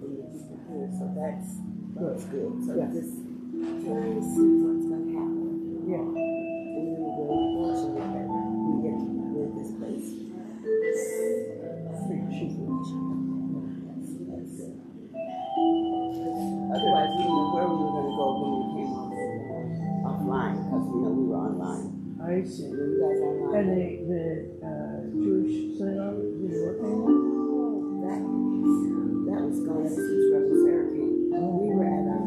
from the people here, so that's good. So Yeah. just trying to see what's going to happen. Yeah. And we were very fortunate that we get to rent this place. Pretty cheap. Otherwise, we didn't know where we were going to go when we came offline, because we were online. I see. Were you guys online? And the Jewish synagogue, did you work on That was gone ever since Rebel Sarah came. We were at a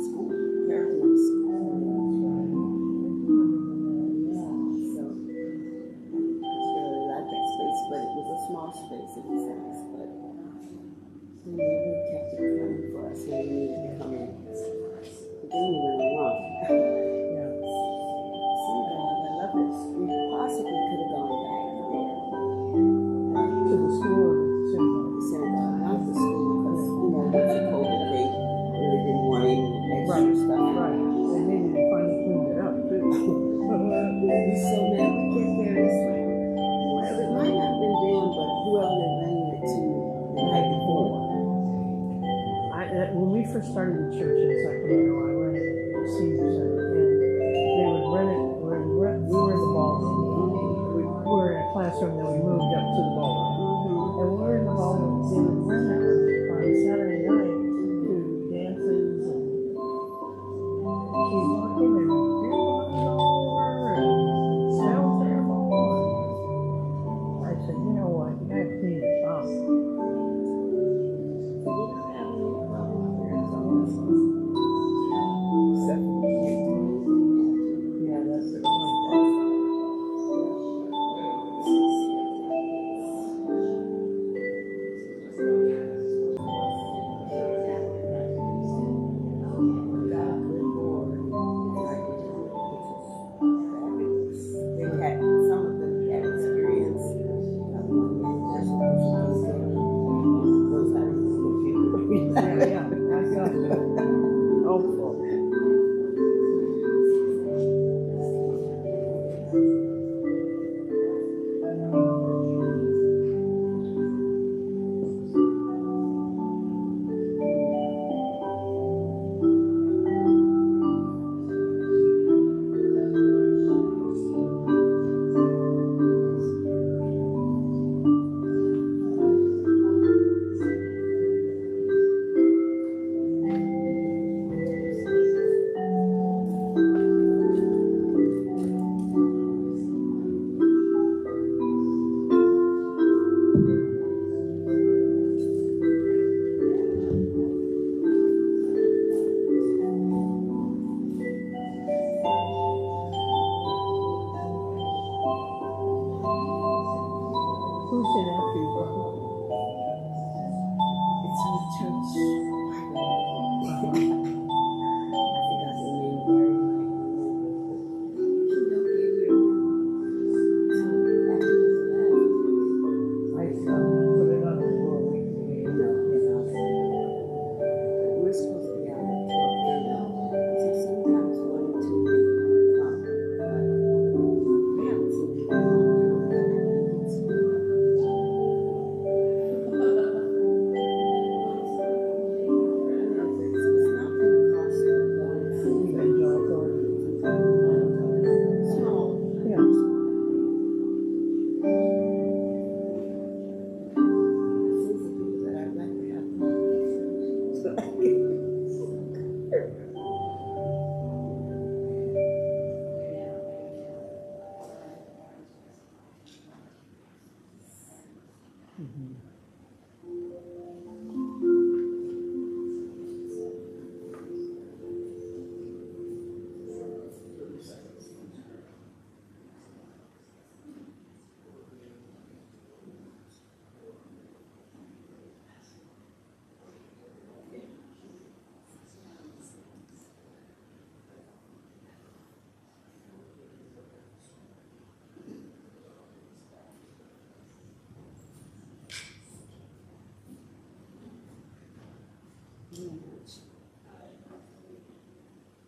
school, Paragon school. So I really liked that space, but it was a small space in a sense. But we kept it coming for us when we needed to come in. But then we went along. Yeah. Synagogue, I love it. We possibly could have gone back there. To the school or the synagogue? The synagogue, not the school, because with the COVID, they really didn't want any extra stuff. Right. And maybe they finally cleaned it up too. Maybe so, man. We get there, it's like, well, it might not have been them, but whoever they rented it to the night before. When we first started the church in Sacramento, I rented the senior center, and they would rent it. We were in the ballroom. We were in a classroom, then we moved up to the ballroom. And when we were in the ballroom, they would rent it on Saturday night to dances, and she walked in and beer bottles all over, and it smelled terrible. And I said, you know what, you gotta clean this up. Yeah, that's it. Who's in after you, Papa? It's our church. I forgot the name very I put it on the door. We're supposed to be out at 12:30. So sometimes 1 or 2 people come. We haven't seen people.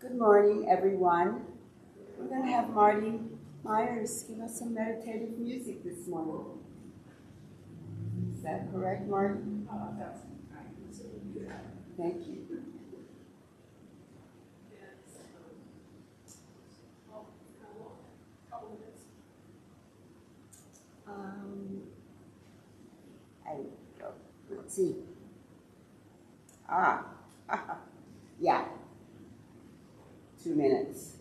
Good morning, everyone. We're going to have Marty Myers give us some meditative music this morning. Is that correct, Marty? That's right. Thank you. I, let's see. Yeah, 2 minutes.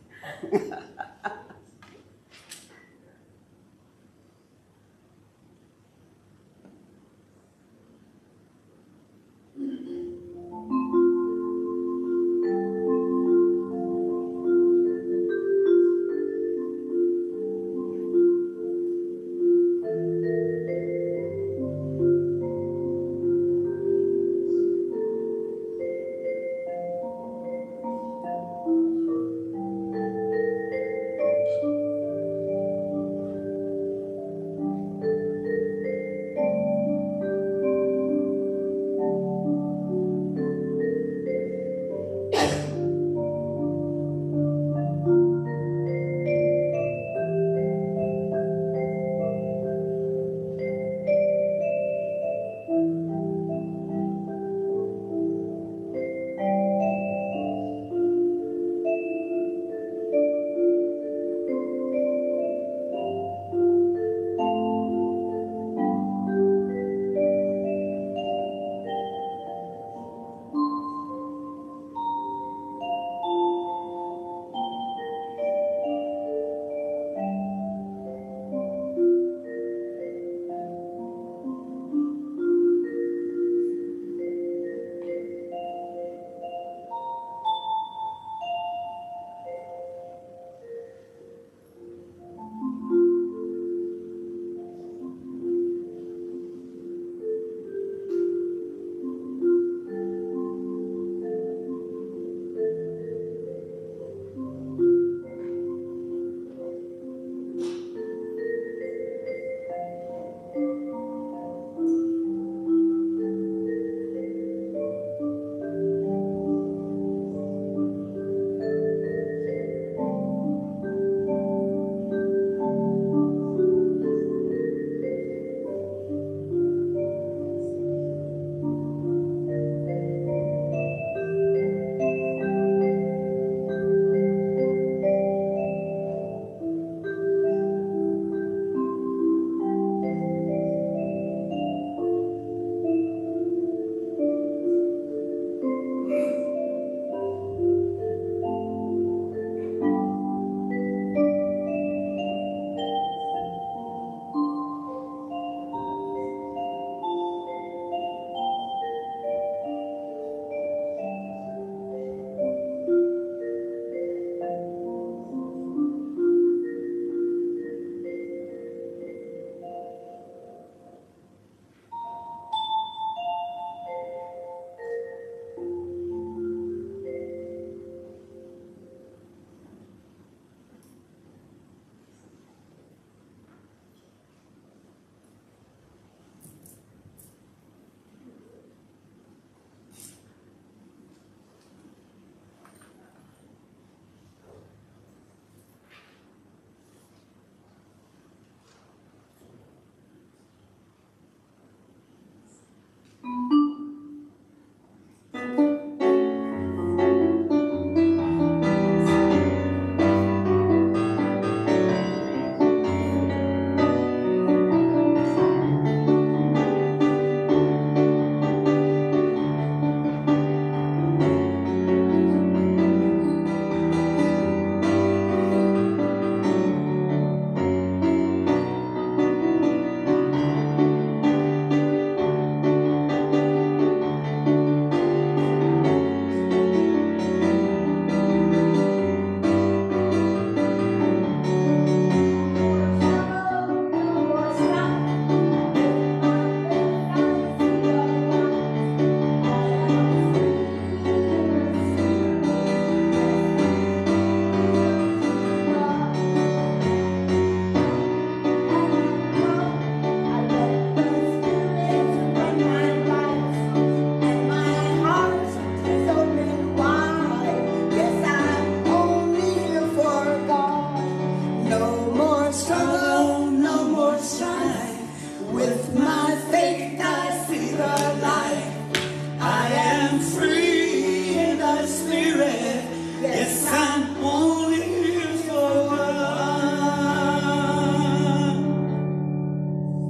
Yes, I'm only here for one.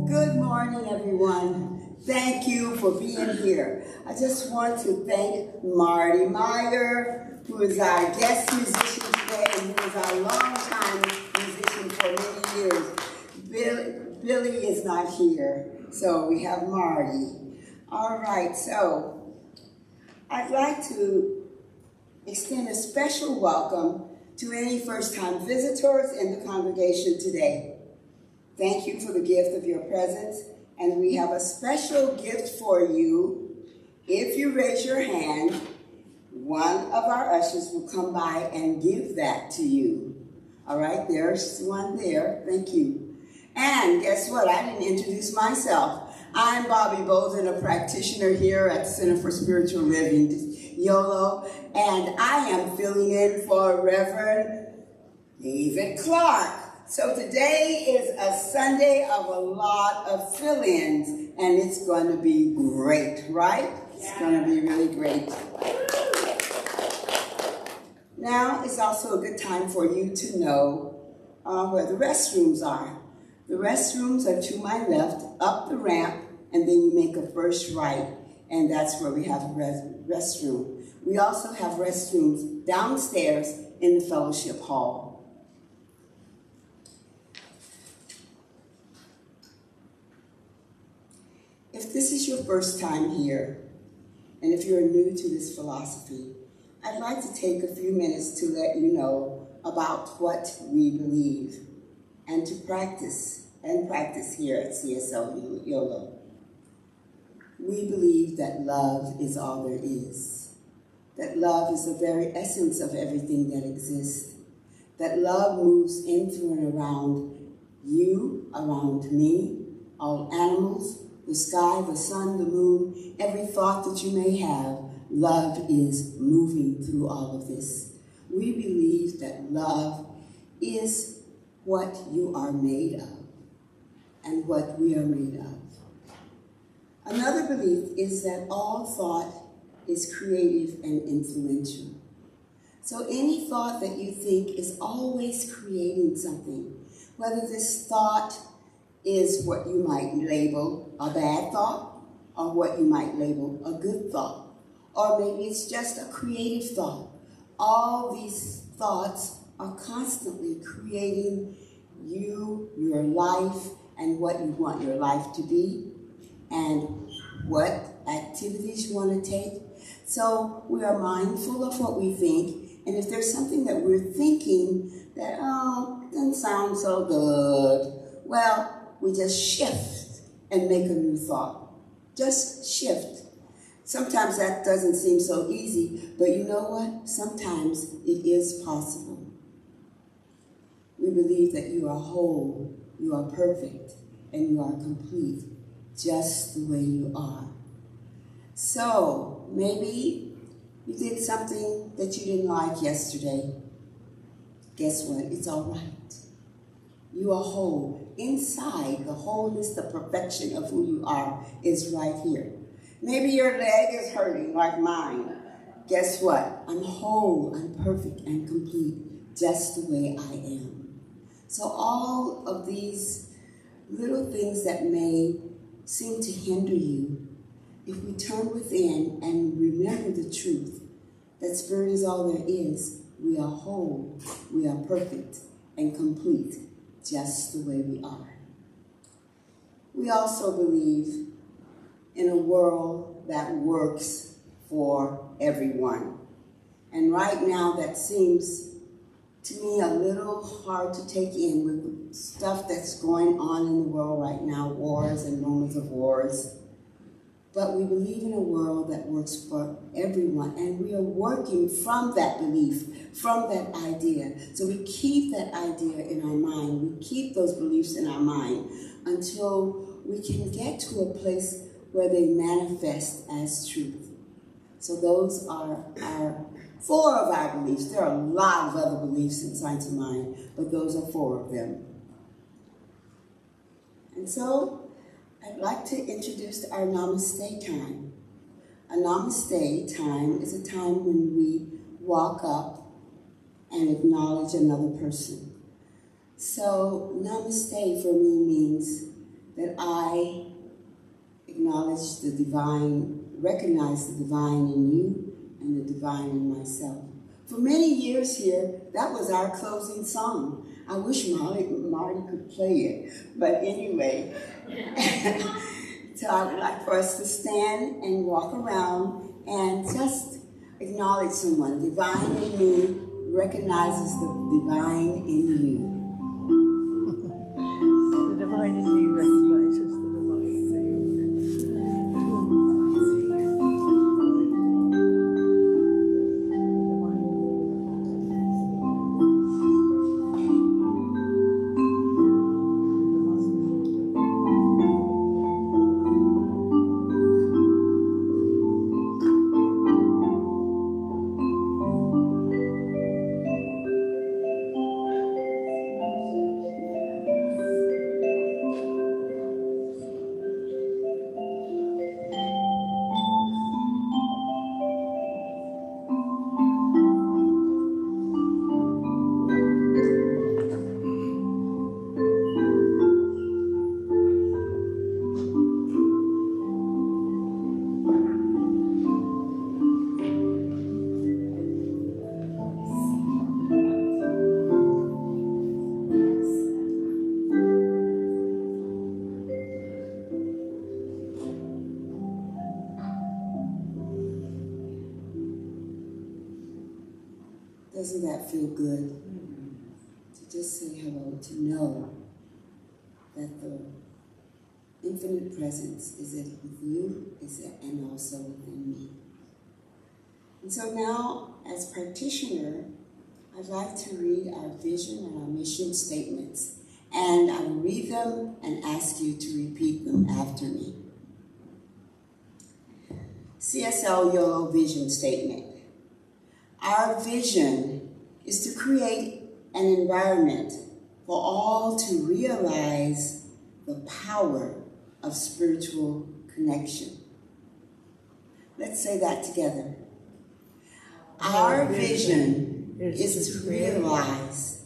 Good morning, everyone. Thank you for being here. I just want to thank Marty Meyer, who is our guest musician today and who is our longtime musician for many years. Billy is not here, so we have Marty. All right, so I'd like to extend a special welcome to any first-time visitors in the congregation today. Thank you for the gift of your presence, and we have a special gift for you. If you raise your hand, one of our ushers will come by and give that to you. All right, there's one there. Thank you. And guess what? I didn't introduce myself. I'm Bobby Bolden, a practitioner here at the Center for Spiritual Living, Yolo, and I am filling in for Reverend David Clark. So today is a Sunday of a lot of fill-ins, and it's going to be great, right? It's going to be really great. Now is also a good time for you to know where the restrooms are. The restrooms are to my left, up the ramp, and then you make a first right, and that's where we have a restroom. We also have restrooms downstairs in the fellowship hall. If this is your first time here, and if you're new to this philosophy, I'd like to take a few minutes to let you know about what we believe and to practice here at CSL Yolo. We believe that love is all there is, that love is the very essence of everything that exists, that love moves into and around you, around me, all animals, the sky, the sun, the moon, every thought that you may have. Love is moving through all of this. We believe that love is what you are made of and what we are made of. Another belief is that all thought is creative and influential. So any thought that you think is always creating something, whether this thought is what you might label a bad thought or what you might label a good thought, or maybe it's just a creative thought. All these thoughts are constantly creating you, your life, and what you want your life to be, and what activities you want to take. So we are mindful of what we think, and if there's something that we're thinking that, doesn't sound so good, well, we just shift and make a new thought. Just shift. Sometimes that doesn't seem so easy, but you know what? Sometimes it is possible. We believe that you are whole, you are perfect, and you are complete, just the way you are. So, maybe you did something that you didn't like yesterday. Guess what? It's all right. You are whole. Inside, the wholeness, the perfection of who you are is right here. Maybe your leg is hurting like mine. Guess what? I'm whole, I'm perfect and complete, just the way I am. So all of these little things that may seem to hinder you, if we turn within and remember the truth, that spirit is all there is, we are whole, we are perfect and complete, just the way we are. We also believe in a world that works for everyone. And right now that seems to me a little hard to take in with stuff that's going on in the world right now, wars and rumors of wars. But we believe in a world that works for everyone, and we are working from that belief, from that idea. So we keep that idea in our mind, we keep those beliefs in our mind until we can get to a place where they manifest as truth. So those are our 4 of our beliefs. There are a lot of other beliefs in science of mind, but those are 4 of them. And so I'd like to introduce our Namaste time. A Namaste time is a time when we walk up and acknowledge another person. So namaste for me means that I acknowledge the divine, recognize the divine in you and the divine in myself. For many years here, that was our closing song. I wish Marty could play it, but anyway. So I would like for us to stand and walk around and just acknowledge someone. Divine in me recognizes the divine in you. The divine in me recognizes the divine in Doesn't that feel good? To just say hello, to know that the infinite presence is with you and also within me. And so now, as practitioner, I'd like to read our vision and our mission statements. And I will read them and ask you to repeat them after me. CSL Yolo vision statement. Our vision is to create an environment for all to realize the power of spiritual connection. Let's say that together. Our vision is to realize,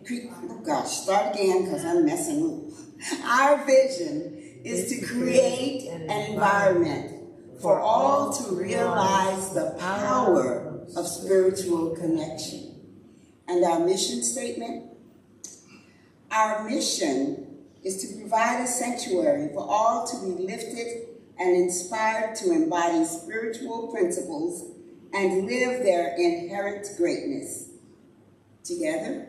oh gosh, start again because I'm messing up. Our vision is to create an environment for all to realize the power of spiritual connection. And our mission statement? Our mission is to provide a sanctuary for all to be lifted and inspired to embody spiritual principles and live their inherent greatness. Together,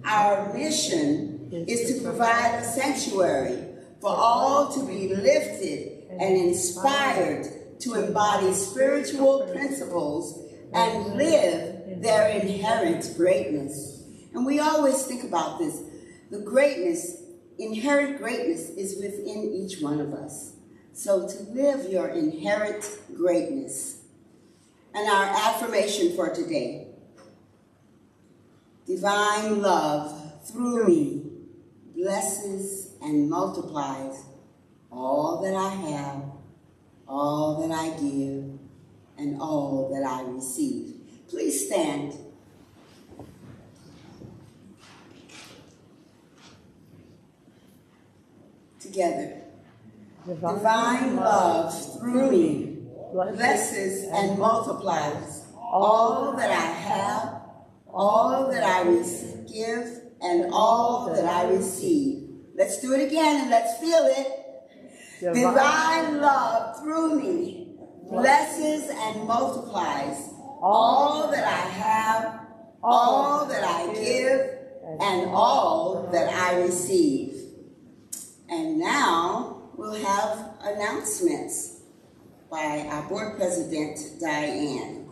our mission is to provide a sanctuary for all to be lifted and inspired to embody spiritual principles and live their inherent greatness. And we always think about this. The greatness, inherent greatness, is within each one of us. So to live your inherent greatness. And our affirmation for today. Divine love through me blesses and multiplies all that I have, all that I give, and all that I receive. Please stand. Together. Divine love through me blesses and multiplies all that I have, all that I give, and all that I receive. Let's do it again and let's feel it. Divine love through me blesses and multiplies all that I have, all that I give, and all that I receive. And now we'll have announcements by our board president, Diane.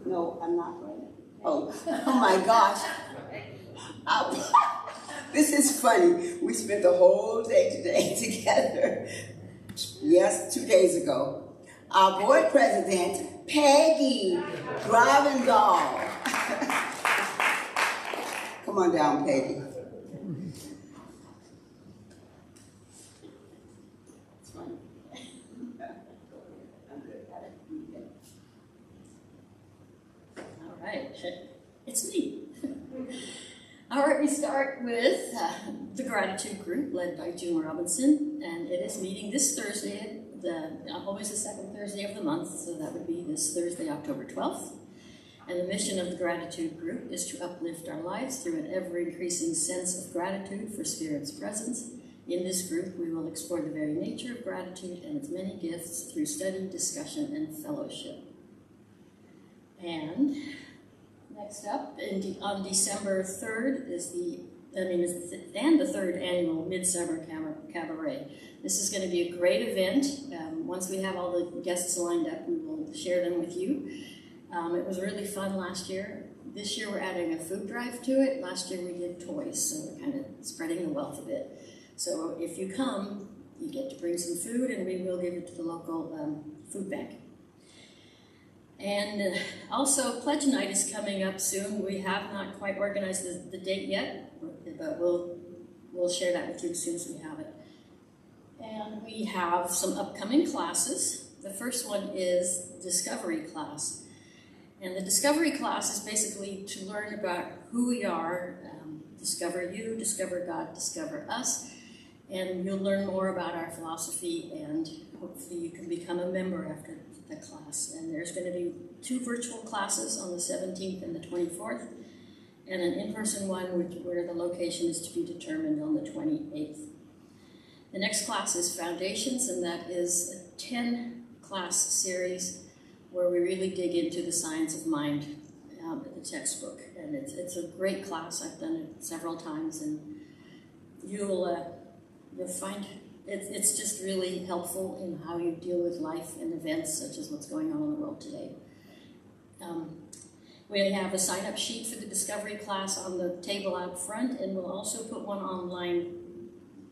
No, I'm not ready. Oh my gosh. This is funny. We spent the whole day today together. Yes, 2 days ago. Our board president, Peggy Gravendahl. Come on down, Peggy. It's funny. All right. it's me. All right, we start with the gratitude group led by June Robinson, and it is meeting this Thursday, always the second Thursday of the month, so that would be this Thursday, October 12th. And the mission of the gratitude group is to uplift our lives through an ever-increasing sense of gratitude for Spirit's presence. In this group, we will explore the very nature of gratitude and its many gifts through study, discussion, and fellowship. And next up, on December 3rd is the third annual Midsummer Cabaret. This is going to be a great event. Once we have all the guests lined up, we will share them with you. It was really fun last year. This year we're adding a food drive to it. Last year we did toys, so we're kind of spreading the wealth a bit. So if you come, you get to bring some food, and we will give it to the local food bank. And also, Pledge Night is coming up soon. We have not quite organized the date yet, but we'll share that with you as soon as we have it. And we have some upcoming classes. The first one is Discovery class. And the Discovery class is basically to learn about who we are, discover you, discover God, discover us. And you'll learn more about our philosophy, and hopefully you can become a member after the class. And there's going to be 2 virtual classes on the 17th and the 24th, and an in-person one where the location is to be determined on the 28th. The next class is Foundations, and that is a 10-class series where we really dig into the science of mind, the textbook. And it's a great class. I've done it several times, and you'll find it's just really helpful in how you deal with life and events such as what's going on in the world today. We have a sign-up sheet for the Discovery class on the table out front, and we'll also put one online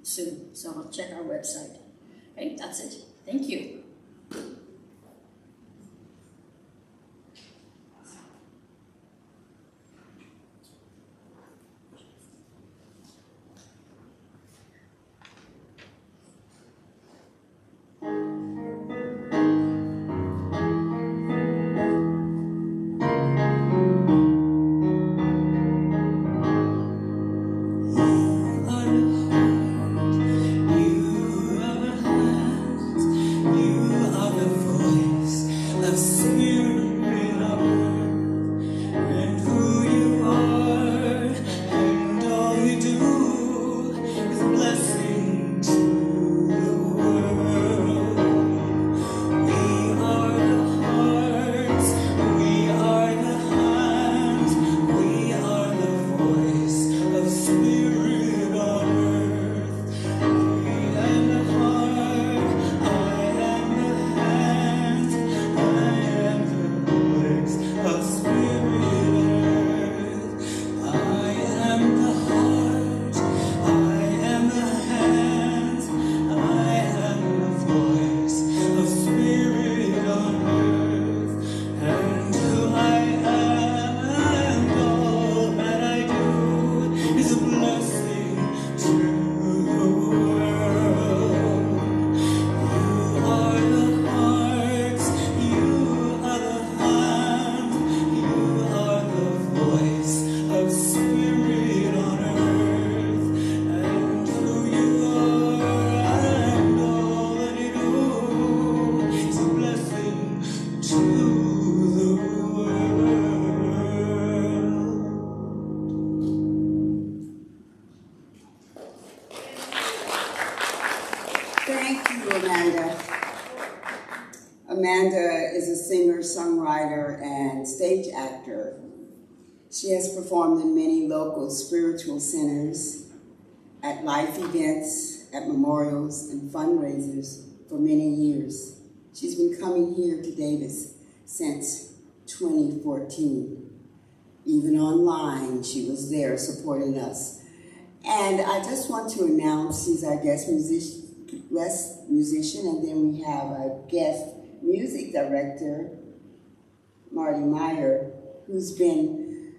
soon, so I'll check our website. Okay, that's it. Thank you. Amanda is a singer, songwriter, and stage actor. She has performed in many local spiritual centers, at life events, at memorials, and fundraisers for many years. She's been coming here to Davis since 2014. Even online, she was there supporting us. And I just want to announce she's our guest musician, and then we have a guest music director, Marty Meyer, who's been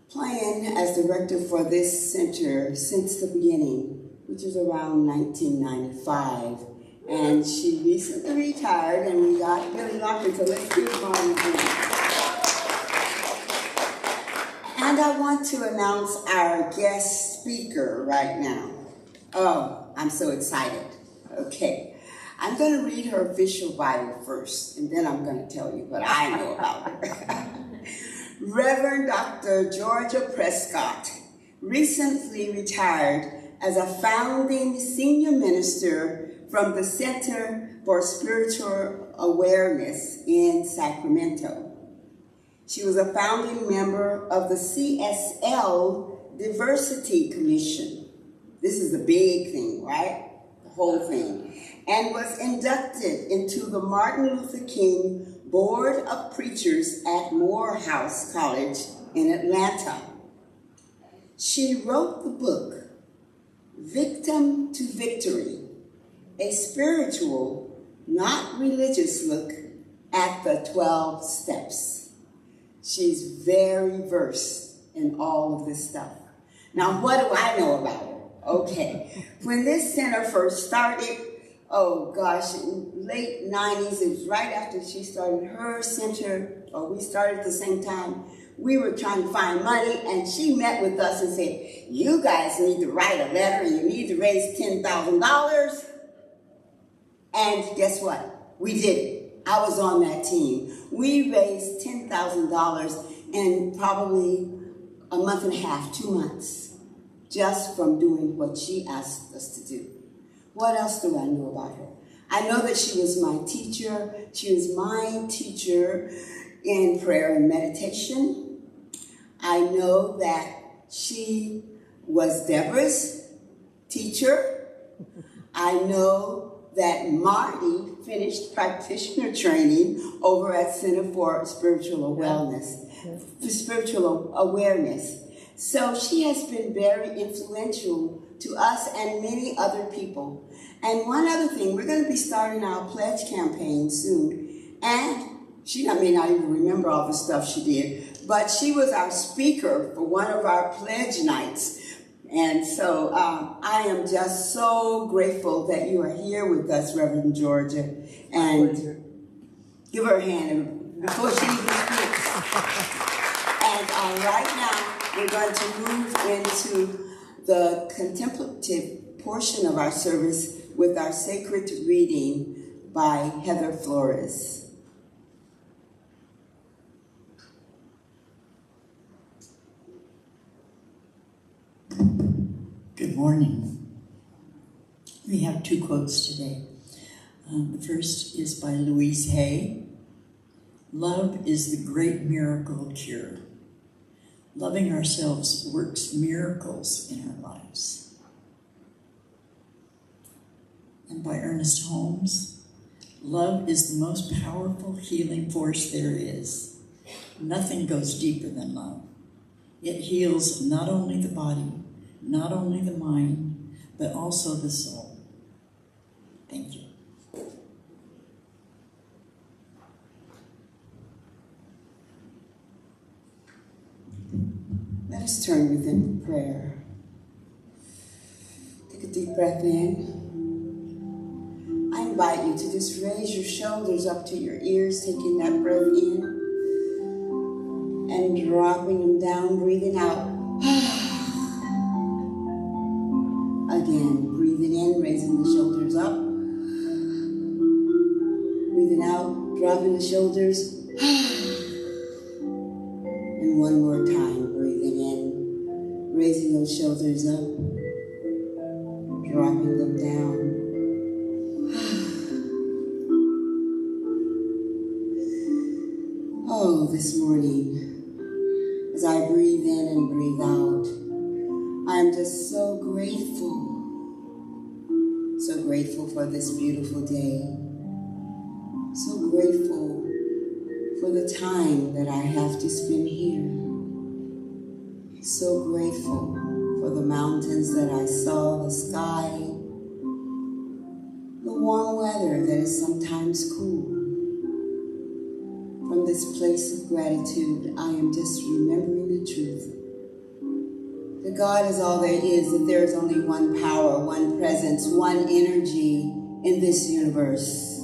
playing as director for this center since the beginning, which is around 1995. And she recently retired, and we got Billy Lockton, so let's give Marty a hand. And I want to announce our guest speaker right now. Oh, I'm so excited. Okay. I'm going to read her official Bible first, and then I'm going to tell you what I know about her. Reverend Dr. Georgia Prescott recently retired as a founding senior minister from the Center for Spiritual Awareness in Sacramento. She was a founding member of the CSL Diversity Commission. This is the big thing, right? The whole thing. And was inducted into the Martin Luther King Board of Preachers at Morehouse College in Atlanta. She wrote the book, Victim to Victory, a spiritual, not religious look at the 12 steps. She's very versed in all of this stuff. Now, what do I know about her? Okay, when this center first started, oh gosh, late 90s, it was right after she started her center, or we started at the same time. We were trying to find money, and she met with us and said, you guys need to write a letter, and you need to raise $10,000. And guess what? We did it. I was on that team. We raised $10,000 in probably a month and a half, 2 months, just from doing what she asked us to do. What else do I know about her? I know that she was my teacher. She was my teacher in prayer and meditation. I know that she was Deborah's teacher. I know that Marty finished practitioner training over at Center for Spiritual Awareness. So she has been very influential to us and many other people. And one other thing, we're going to be starting our pledge campaign soon. And she may not even remember all the stuff she did, but she was our speaker for one of our pledge nights. And so I am just so grateful that you are here with us, Reverend Georgia. And give her a hand before she even speaks. And right now, we're going to move into the contemplative portion of our service with our sacred reading by Heather Flores. Good morning. We have 2 quotes today. The first is by Louise Hay. Love is the great miracle cure. Loving ourselves works miracles in our lives. And by Ernest Holmes, love is the most powerful healing force there is. Nothing goes deeper than love. It heals not only the body, not only the mind, but also the soul. Thank you. Let us turn within prayer. Take a deep breath in. I invite you to just raise your shoulders up to your ears, taking that breath in and dropping them down, breathing out. Again, breathing in, raising the shoulders up. Breathing out, dropping the shoulders. And one more time, breathing in, raising those shoulders up, dropping them down. Oh, this morning, as I breathe in and breathe out, I'm just so grateful for this beautiful day, so grateful for the time that I have to spend here, so grateful for the mountains that I saw, the sky, the warm weather that is sometimes cool. From this place of gratitude, I am just remembering the truth that God is all there is, that there is only one power, one presence, one energy in this universe.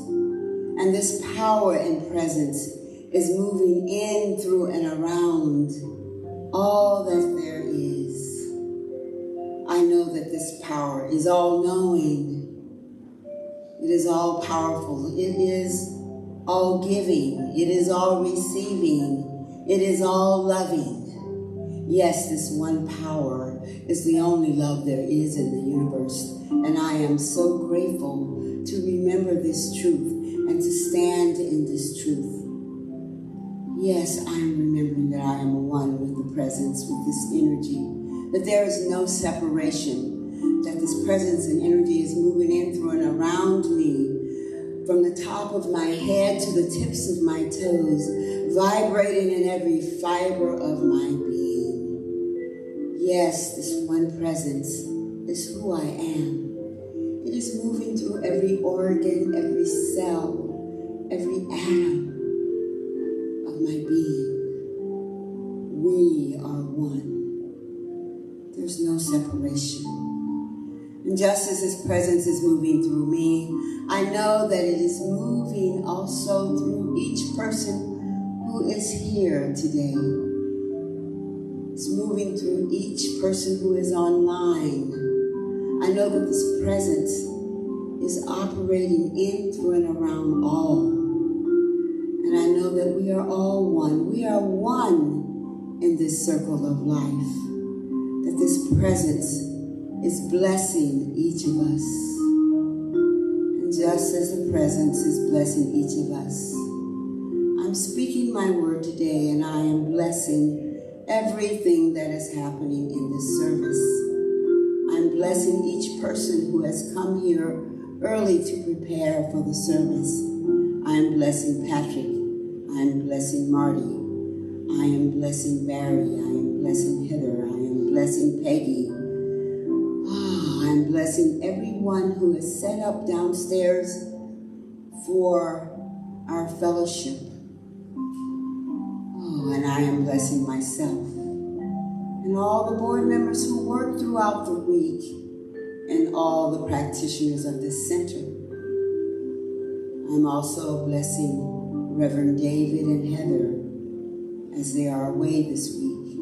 And this power and presence is moving in, through, and around all that there is. I know that this power is all-knowing. It is all-powerful. It is all-giving. It is all-receiving. It is all-loving. Yes, this one power is the only love there is in the universe. And I am so grateful to remember this truth and to stand in this truth. Yes, I am remembering that I am one with the presence, with this energy, that there is no separation, that this presence and energy is moving in, through, and around me, from the top of my head to the tips of my toes, vibrating in every fiber of my being. Yes, this one presence is who I am. It is moving through every organ, every cell, every atom of my being. We are one. There's no separation. And just as His presence is moving through me, I know that it is moving also through each person who is here today. It's moving through each person who is online. I know that this presence is operating in, through, and around all. And I know that we are all one. We are one in this circle of life. That this presence is blessing each of us. And just as the presence is blessing each of us, I'm speaking my word today, and I am blessing everything that is happening in this service. I'm blessing each person who has come here early to prepare for the service. I'm blessing Patrick. I'm blessing Marty. I am blessing Barry. I am blessing Heather. I am blessing Peggy. I'm blessing everyone who is set up downstairs for our fellowship. And I am blessing myself and all the board members who work throughout the week and all the practitioners of this center. I'm also blessing Reverend David and Heather as they are away this week.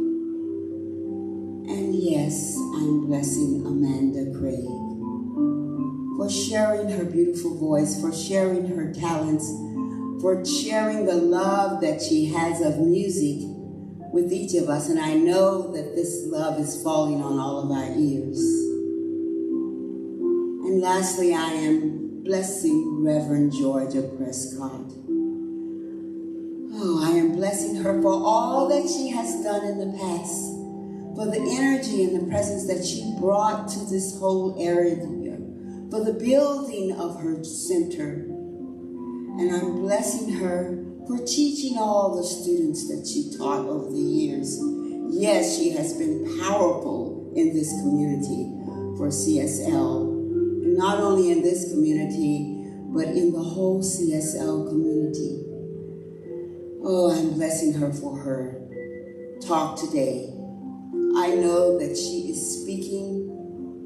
And yes, I'm blessing Amanda Craig for sharing her beautiful voice, for sharing her talents, for sharing the love that she has of music with each of us. And I know that this love is falling on all of our ears. And lastly, I am blessing Reverend Georgia Prescott. I am blessing her for all that she has done in the past, for the energy and the presence that she brought to this whole area, for the building of her center. And I'm blessing her for teaching all the students that she taught over the years. Yes, she has been powerful in this community for CSL. And not only in this community, but in the whole CSL community. I'm blessing her for her talk today. I know that she is speaking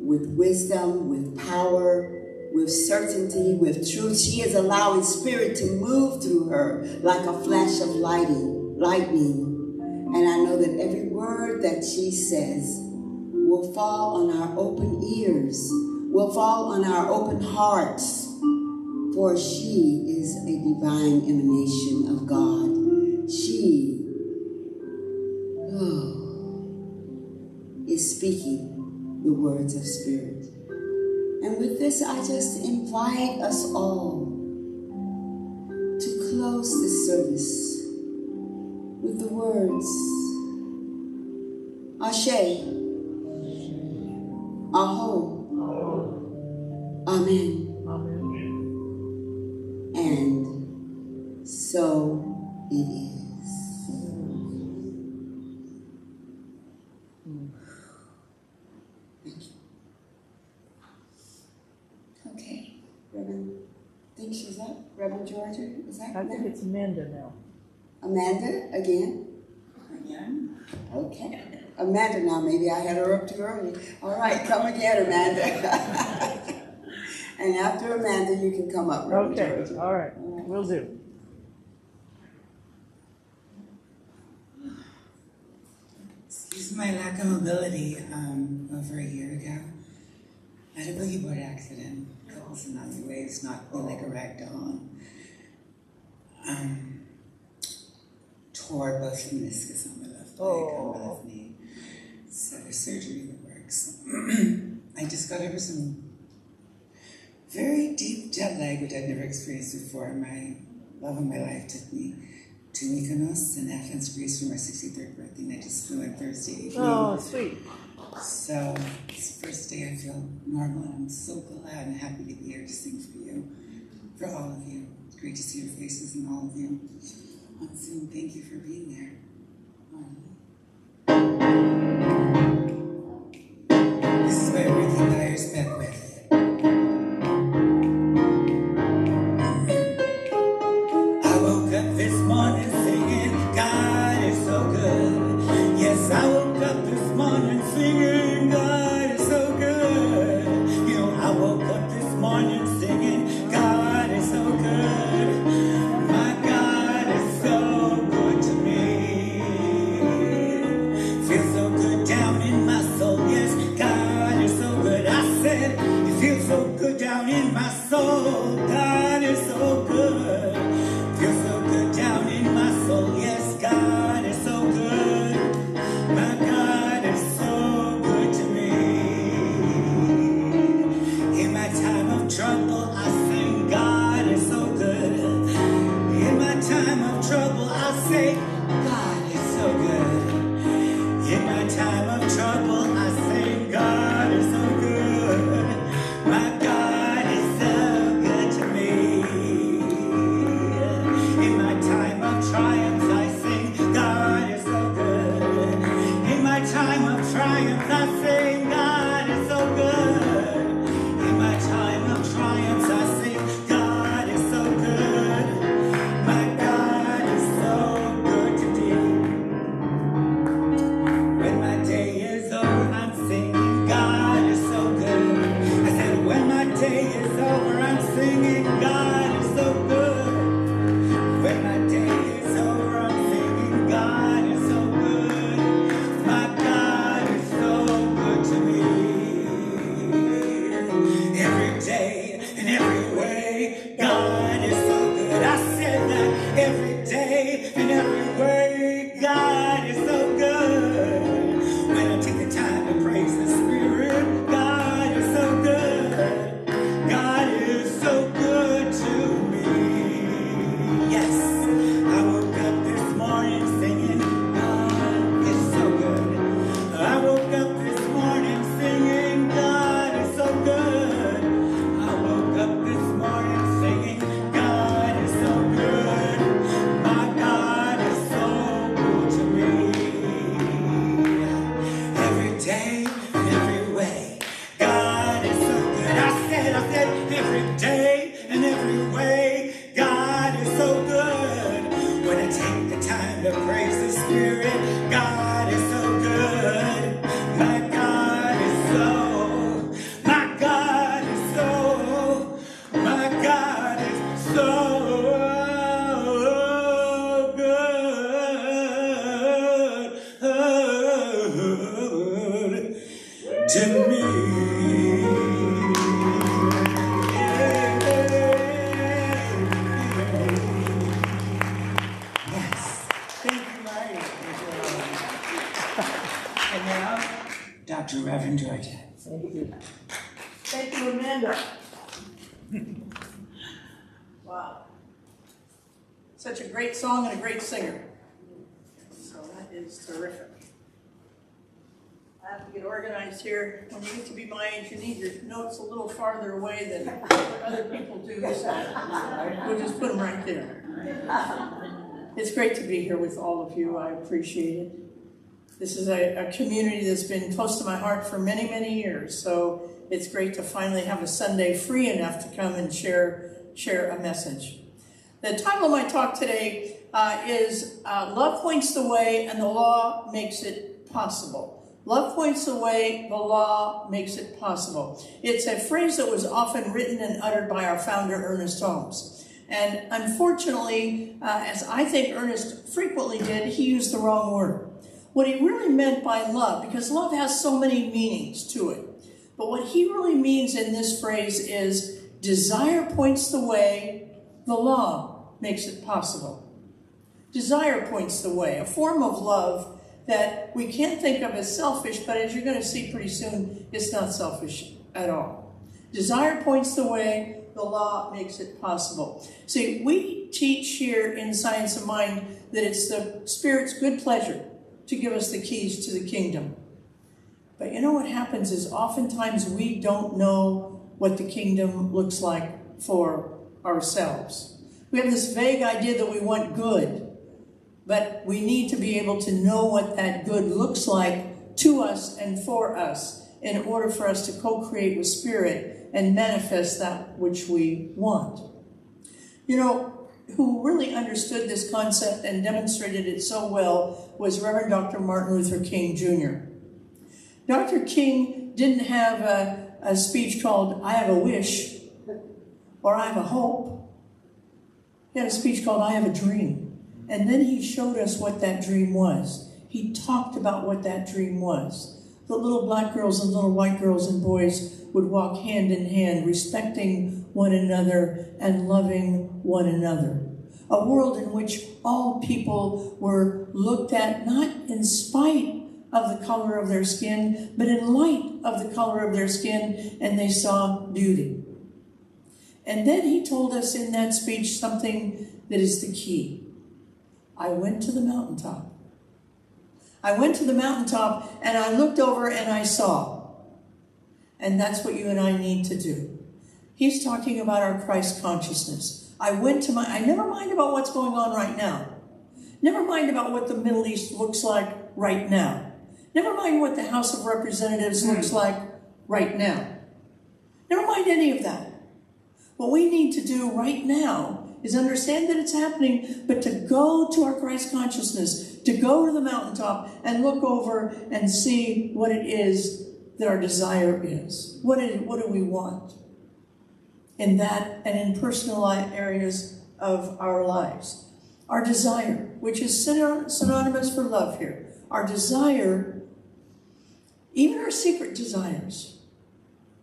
with wisdom, with power, with certainty, with truth. She is allowing spirit to move through her like a flash of lightning. And I know that every word that she says will fall on our open ears, will fall on our open hearts, for she is a divine emanation of God. She is speaking the words of spirit. And with this, I just invite us all to close this service with the words, Ashe, Aho, Amen. Amen. And so it is. Okay, Reverend, I think she's up. Reverend Georgia, is that I think it's Amanda now. Amanda, again? Again. Okay. Amanda now, maybe I had her up too early. All right, come again, Amanda. And after Amanda, you can come up, Reverend Georgia. All right, will do. my lack of mobility over a year ago. I had a boogie board accident. A couple tsunami waves knocked me like a rag doll. Tore both meniscus on my left leg, on my left knee. So there's surgery that works. I just got over some very deep jet lag, which I'd never experienced before. My love of my life took me to Mykonos in Athens, Greece for my 63rd birthday, and I just flew in Thursday evening. Oh, sweet. So it's the first day I feel normal, and I'm so glad and happy to be here to sing for you, for all of you. It's great to see your faces and all of you on Zoom. Thank you for being there. This is my Ruthie Myers Beckwith. I woke up this morning singing, God is so good. Yes, I woke up this morning singing, God is so good. You know, I woke up this morning singing, God is so good. My God is so good to me. Feels so good down in my soul. Yes, God is so good. I said, it feels so good down in my soul. God is so good. Feels so good down in my soul. Yes, God is so good. My God is so good to me. In my time of trouble, I sing, God is so good. In my time of trouble, I say, God is so good. In my time of trouble, I say, God is so good. My God is so good to me. In my time of triumph, I sing, God is so good. In my time of triumph, I say, God is so good. In my time of triumph, I say, God is so good. My God is so good to me. When my day is over, I'm singing, God is so good. I said, when my day is over, I'm singing, God is so good. When my day is over, I'm singing, God is so good. My God is so good to me. Every day and every way, God is so good. I said that every day and every way, God is so good. When I take the time to praise the Spirit, God is so good. God is so good to me. Yes, I woke up this morning singing, God is so good. I woke up this morning singing, God is so good. I woke up this morning singing, God is so good. My God is so good to me. Every day and every way, God is so good. I said, every day and every way, God is so good. When I take the time to praise the Spirit, God is so good. My God is so, my God is so, my God is so good to me. Yes. Thank you, Mary. And now, Dr. Reverend Georgia. Thank you. Thank you, Amanda. Wow. Such a great song and a great singer. So that is terrific. I have to get organized here. When you get to be my age, you need your notes a little farther away than what other people do, so we'll just put them right there. It's great to be here with all of you. I appreciate it. This is a community that's been close to my heart for many, many years, so it's great to finally have a Sunday free enough to come and share a message. The title of my talk today is Love Points the Way and the Law Makes It Possible. Love points the way, the law makes it possible. It's a phrase that was often written and uttered by our founder, Ernest Holmes. And unfortunately, as I think Ernest frequently did, he used the wrong word. what he really meant by love, because love has so many meanings to it, but what he really means in this phrase is desire points the way, the law makes it possible. Desire points the way, a form of love that we can't think of as selfish, but as you're going to see pretty soon, it's not selfish at all. Desire points the way, the law makes it possible. See, we teach here in Science of Mind that it's the Spirit's good pleasure to give us the keys to the kingdom. But you know what happens is oftentimes we don't know what the kingdom looks like for ourselves. We have this vague idea that we want good, but we need to be able to know what that good looks like to us and for us in order for us to co-create with Spirit and manifest that which we want. You know, who really understood this concept and demonstrated it so well was Reverend Dr. Martin Luther King Jr. Dr. King didn't have a speech called, I have a wish, or I have a hope. He had a speech called, I have a dream. And then he showed us what that dream was. He talked about what that dream was. The little black girls and little white girls and boys would walk hand in hand, respecting one another and loving one another. A world in which all people were looked at not in spite of the color of their skin, but in light of the color of their skin, and they saw beauty. And then he told us in that speech something that is the key. I went to the mountaintop. I went to the mountaintop and I looked over and I saw. And that's what you and I need to do. He's talking about our Christ consciousness. I never mind about what's going on right now. Never mind about what the Middle East looks like right now. Never mind what the House of Representatives looks like right now. Never mind any of that. What we need to do right now is understand that it's happening, but to go to our Christ consciousness, to go to the mountaintop and look over and see what it is that our desire is. What do we want? In that and in personal areas of our lives. Our desire, which is synonymous for love here. Our desire, even our secret desires,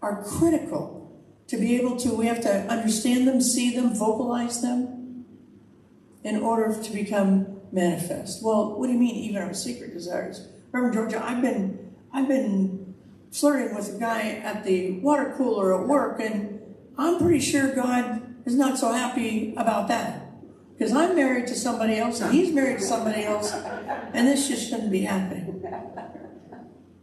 are critical to be able to, we have to understand them, see them, vocalize them in order to become manifest. Well, what do you mean even our secret desires? Reverend Georgia, I've been flirting with a guy at the water cooler at work, and I'm pretty sure God is not so happy about that. Because I'm married to somebody else, and he's married to somebody else, and this just shouldn't be happening.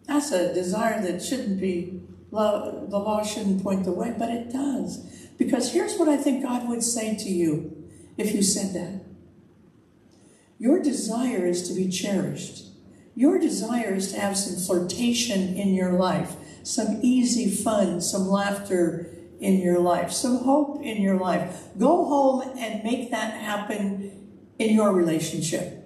That's a desire that shouldn't be, the law shouldn't point the way, but it does. Because here's what I think God would say to you if you said that. Your desire is to be cherished. Your desire is to have some flirtation in your life, some easy fun, some laughter in your life, some hope in your life. Go home and make that happen in your relationship.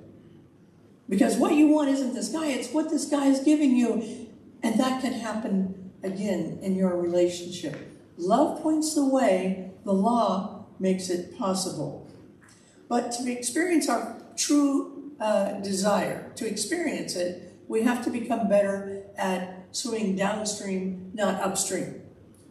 Because what you want isn't this guy, it's what this guy is giving you. And that can happen again in your relationship. Love points the way, the law makes it possible. But to experience our true desire, to experience it, we have to become better at swimming downstream, not upstream.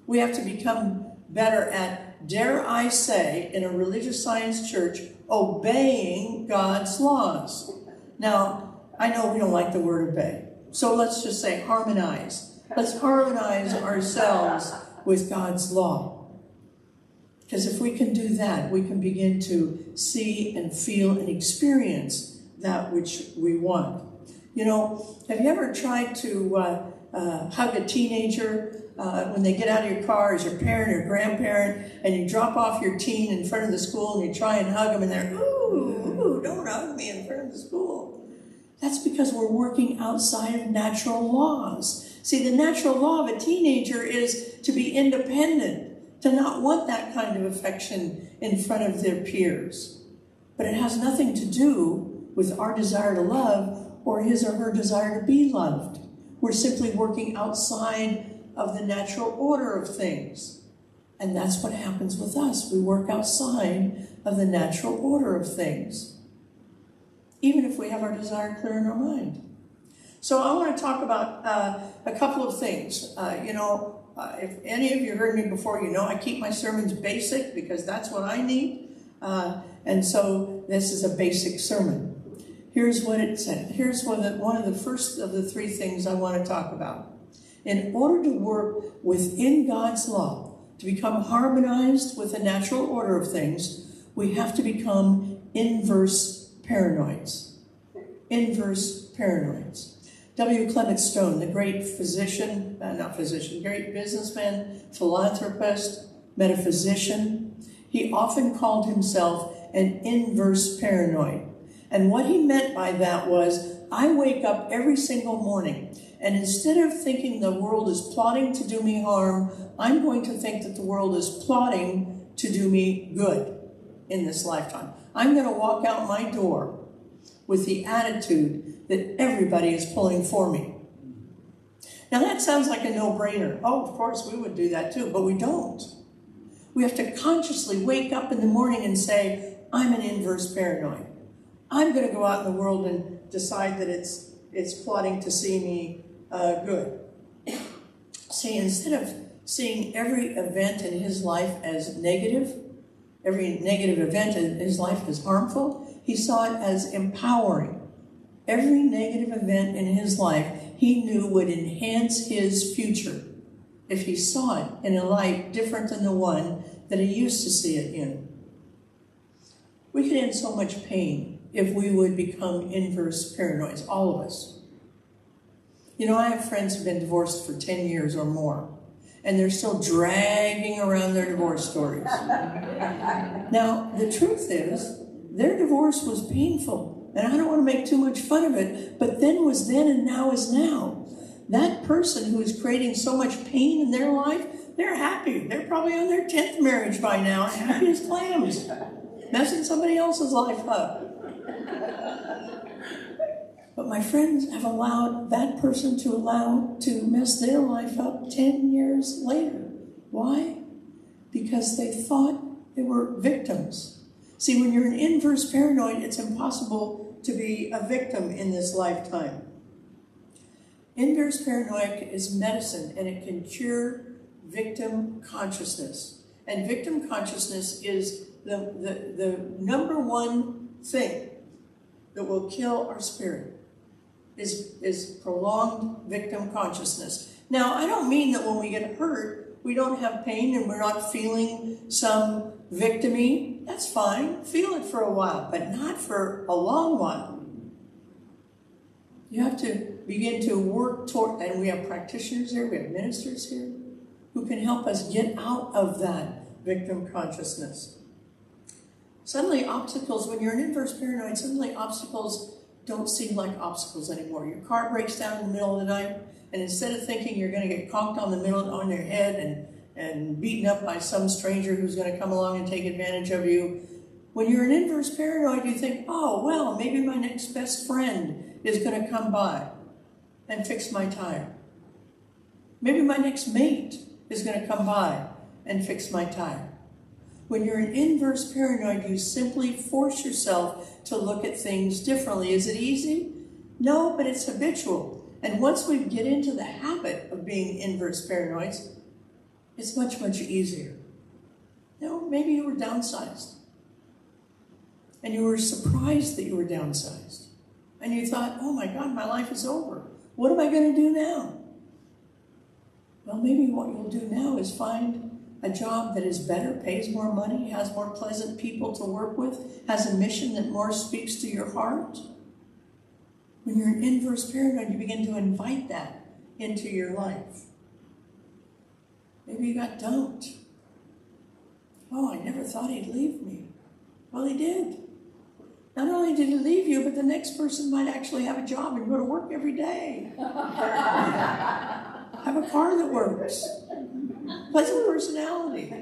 We have to become better at, dare I say, in a religious science church, obeying God's laws. Now, I know we don't like the word obey, so let's just say harmonize. Let's harmonize ourselves with God's law. Because if we can do that, we can begin to see and feel and experience that which we want. You know, have you ever tried to hug a teenager when they get out of your car as your parent or grandparent, and you drop off your teen in front of the school and you try and hug them and they're, ooh, don't hug me in front of the school. That's because we're working outside of natural laws. See, the natural law of a teenager is to be independent, to not want that kind of affection in front of their peers. But it has nothing to do with our desire to love or his or her desire to be loved. We're simply working outside of the natural order of things. And that's what happens with us. We work outside of the natural order of things. Even if we have our desire clear in our mind. So I want to talk about a couple of things. If any of you heard me before, you know I keep my sermons basic because that's what I need. And so this is a basic sermon. Here's what it said. Here's one of the first of the three things I want to talk about. In order to work within God's law, to become harmonized with the natural order of things, we have to become inverse paranoids. Inverse paranoids. W. Clement Stone, the great great businessman, philanthropist, metaphysician, he often called himself an inverse paranoid. And what he meant by that was, I wake up every single morning, and instead of thinking the world is plotting to do me harm, I'm going to think that the world is plotting to do me good in this lifetime. I'm going to walk out my door with the attitude that everybody is pulling for me. Now that sounds like a no-brainer. Oh, of course, we would do that too, but we don't. We have to consciously wake up in the morning and say, I'm an inverse paranoid. I'm going to go out in the world and decide that it's plotting to see me good. See, instead of seeing every event in his life as negative, every negative event in his life as harmful, he saw it as empowering. Every negative event in his life he knew would enhance his future if he saw it in a light different than the one that he used to see it in. We could end so much pain if we would become inverse paranoids, all of us. You know, I have friends who've been divorced for 10 years or more, and they're still dragging around their divorce stories. Now, the truth is, their divorce was painful, and I don't want to make too much fun of it, but then was then and now is now. That person who is creating so much pain in their life, they're happy. They're probably on their 10th marriage by now, happy as clams, messing somebody else's life up. But my friends have allowed that person to mess their life up 10 years later. Why? Because they thought they were victims. See, when you're an inverse paranoid, it's impossible to be a victim in this lifetime. Inverse paranoia is medicine, and it can cure victim consciousness. And victim consciousness is the number one thing that will kill our spirit, is prolonged victim consciousness. Now, I don't mean that when we get hurt, we don't have pain and we're not feeling some victim-y. That's fine. Feel it for a while, but not for a long while. You have to begin to work toward, and we have practitioners here, we have ministers here, who can help us get out of that victim consciousness. Suddenly obstacles, when you're an inverse paranoid, suddenly obstacles don't seem like obstacles anymore. Your car breaks down in the middle of the night, and instead of thinking you're going to get conked on your head and beaten up by some stranger who's going to come along and take advantage of you, when you're an inverse paranoid, you think, oh, well, maybe my next best friend is going to come by and fix my tire. Maybe my next mate is going to come by and fix my tire. When you're an inverse paranoid, you simply force yourself to look at things differently. Is it easy? No, but it's habitual. And once we get into the habit of being inverse paranoids, it's much, much easier. You know, maybe you were downsized. And you were surprised that you were downsized. And you thought, oh my God, my life is over. What am I going to do now? Well, maybe what you'll do now is find a job that is better, pays more money, has more pleasant people to work with, has a mission that more speaks to your heart. When you're an inverse paranoid, you begin to invite that into your life. Maybe you got dumped. Oh, I never thought he'd leave me. Well, he did. Not only did he leave you, but the next person might actually have a job and go to work every day. Have a car that works. Pleasant personality.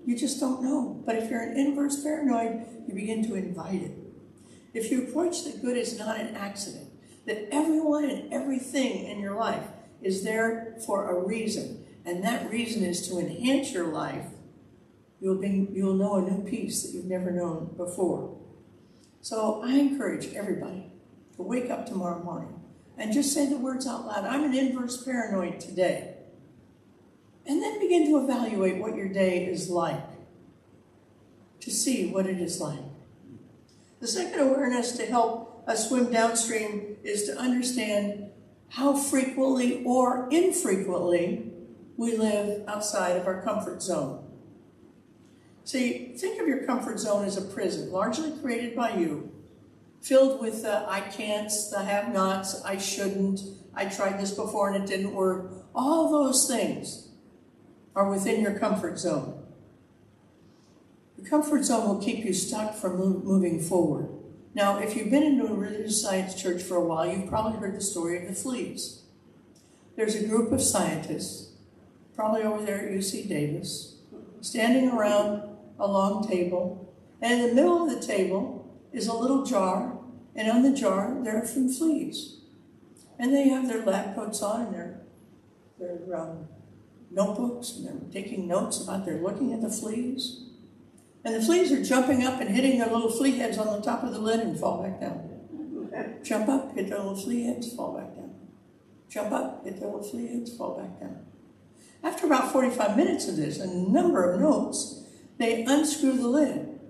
You just don't know. But if you're an inverse paranoid, you begin to invite it. If you approach that good is not an accident, that everyone and everything in your life is there for a reason, and that reason is to enhance your life, you'll know a new peace that you've never known before. So I encourage everybody to wake up tomorrow morning and just say the words out loud. I'm an inverse paranoid today. And then begin to evaluate what your day is like, to see what it is like. The second awareness to help us swim downstream is to understand how frequently or infrequently we live outside of our comfort zone. See, think of your comfort zone as a prison, largely created by you, filled with the I can'ts, the have-nots, I shouldn't, I tried this before and it didn't work. All those things are within your comfort zone. The comfort zone will keep you stuck from moving forward. Now, if you've been into a religious science church for a while, you've probably heard the story of the fleas. There's a group of scientists, probably over there at UC Davis, standing around a long table, and in the middle of the table is a little jar, and on the jar there are some fleas. And they have their lab coats on and their notebooks, and they're taking notes about they're looking at the fleas. And the fleas are jumping up and hitting their little flea heads on the top of the lid and fall back down. Jump up, hit their little flea heads, fall back down. Jump up, hit their little flea heads, fall back down. After about 45 minutes of this, and a number of notes, they unscrew the lid,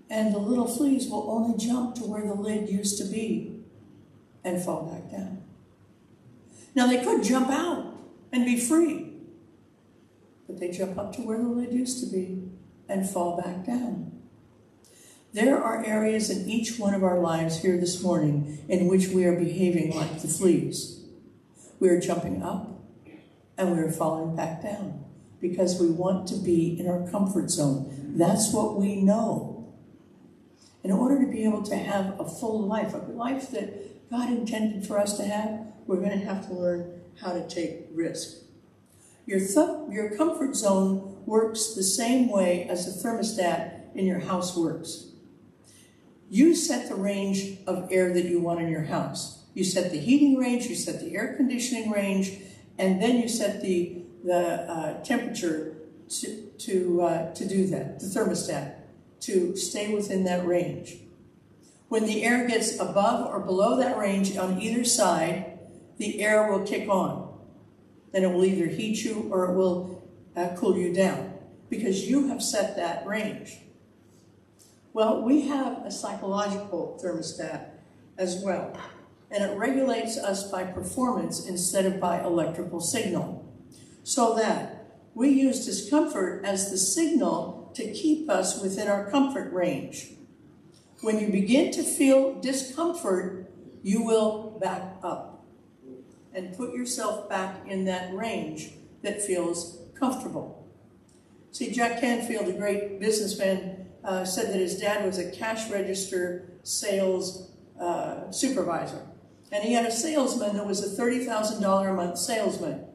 and the little fleas will only jump to where the lid used to be and fall back down. Now, they could jump out and be free, but they jump up to where the lid used to be and fall back down. There are areas in each one of our lives here this morning in which we are behaving like the fleas. We are jumping up and we are falling back down because we want to be in our comfort zone. That's what we know. In order to be able to have a full life, a life that God intended for us to have, we're going to have to learn how to take risk. Your comfort zone works the same way as the thermostat in your house works. You set the range of air that you want in your house. You set the heating range, you set the air conditioning range, and then you set the temperature to do that, the thermostat, to stay within that range. When the air gets above or below that range on either side, the air will kick on. Then it will either heat you or it will cool you down because you have set that range. Well, we have a psychological thermostat as well, and it regulates us by performance instead of by electrical signal, so that we use discomfort as the signal to keep us within our comfort range. When you begin to feel discomfort, you will back up and put yourself back in that range that feels comfortable. See, Jack Canfield, a great businessman, said that his dad was a cash register sales supervisor. And he had a salesman that was a $30,000 a month salesman.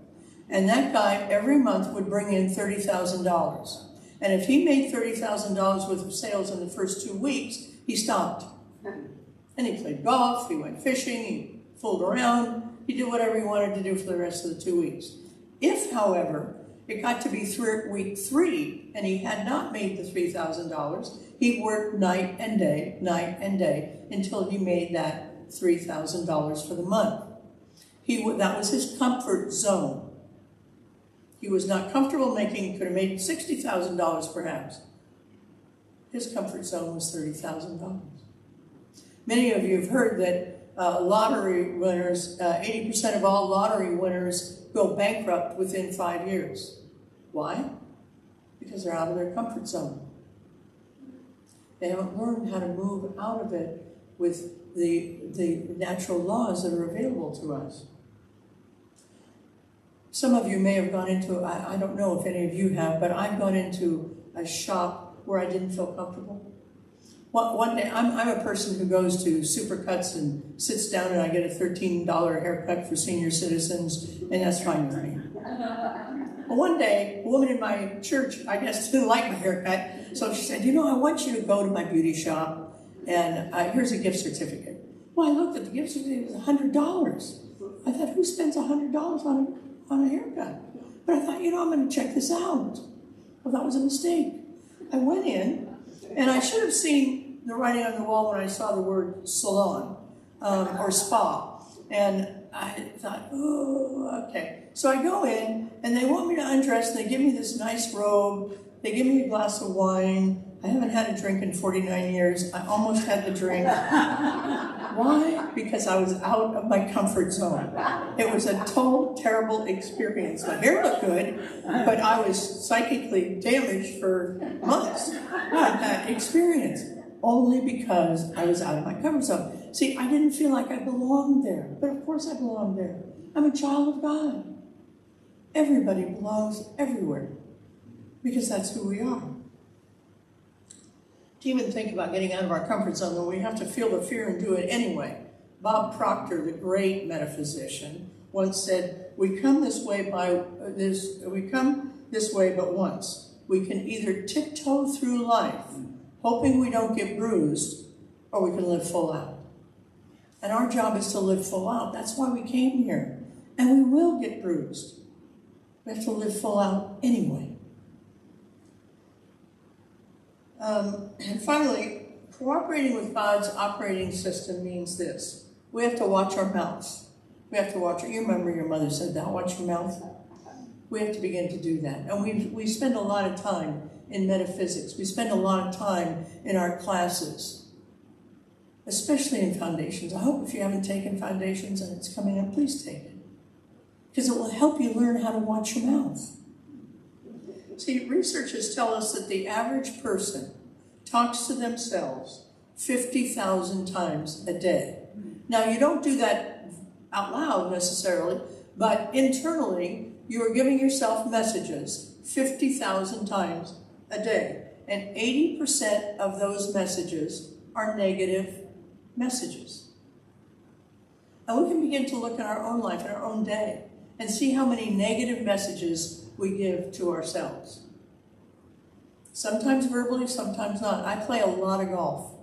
And that guy every month would bring in $30,000. And if he made $30,000 worth of sales in the first 2 weeks, he stopped. And he played golf, he went fishing, he fooled around, he did whatever he wanted to do for the rest of the 2 weeks. If, however, it got to be week 3 and he had not made the $3,000, he worked night and day until he made that $3,000 for the month. That was his comfort zone. He was not comfortable making, could have made $60,000 perhaps. His comfort zone was $30,000. Many of you have heard that lottery winners, 80% of all lottery winners go bankrupt within 5 years. Why? Because they're out of their comfort zone. They haven't learned how to move out of it with the natural laws that are available to us. Some of you may have gone into, I don't know if any of you have, but I've gone into a shop where I didn't feel comfortable. One day, I'm a person who goes to Supercuts and sits down and I get a $13 haircut for senior citizens, and that's fine with me. Well, one day, a woman in my church, I guess, didn't like my haircut, so she said, you know, I want you to go to my beauty shop, and here's a gift certificate. Well, I looked at the gift certificate, it was $100. I thought, who spends $100 on a haircut? But I thought, you know, I'm going to check this out. Well, that was a mistake. I went in, and I should have seen the writing on the wall when I saw the word salon or spa. And I thought, oh, okay. So I go in, and they want me to undress, and they give me this nice robe. They give me a glass of wine. I haven't had a drink in 49 years. I almost had the drink. Why? Because I was out of my comfort zone. It was a total terrible experience. My hair looked good, but I was psychically damaged for months with that experience, only because I was out of my comfort zone. See, I didn't feel like I belonged there, but of course I belonged there. I'm a child of God. Everybody belongs everywhere, because that's who we are. To even think about getting out of our comfort zone, though, we have to feel the fear and do it anyway. Bob Proctor, the great metaphysician, once said, we come this way but once. We can either tiptoe through life, hoping we don't get bruised, or we can live full out. And our job is to live full out. That's why we came here. And we will get bruised. We have to live full out anyway. And finally, cooperating with God's operating system means this. We have to watch our mouths. We have to watch, you remember your mother said that, watch your mouth? We have to begin to do that. And we spend a lot of time in metaphysics. We spend a lot of time in our classes, especially in foundations. I hope if you haven't taken foundations and it's coming up, please take it. Because it will help you learn how to watch your mouth. See, researchers tell us that the average person talks to themselves 50,000 times a day. Now, you don't do that out loud necessarily, but internally, you are giving yourself messages 50,000 times a day. And 80% of those messages are negative messages. And we can begin to look at our own life and our own day and see how many negative messages we give to ourselves. Sometimes verbally, sometimes not. I play a lot of golf.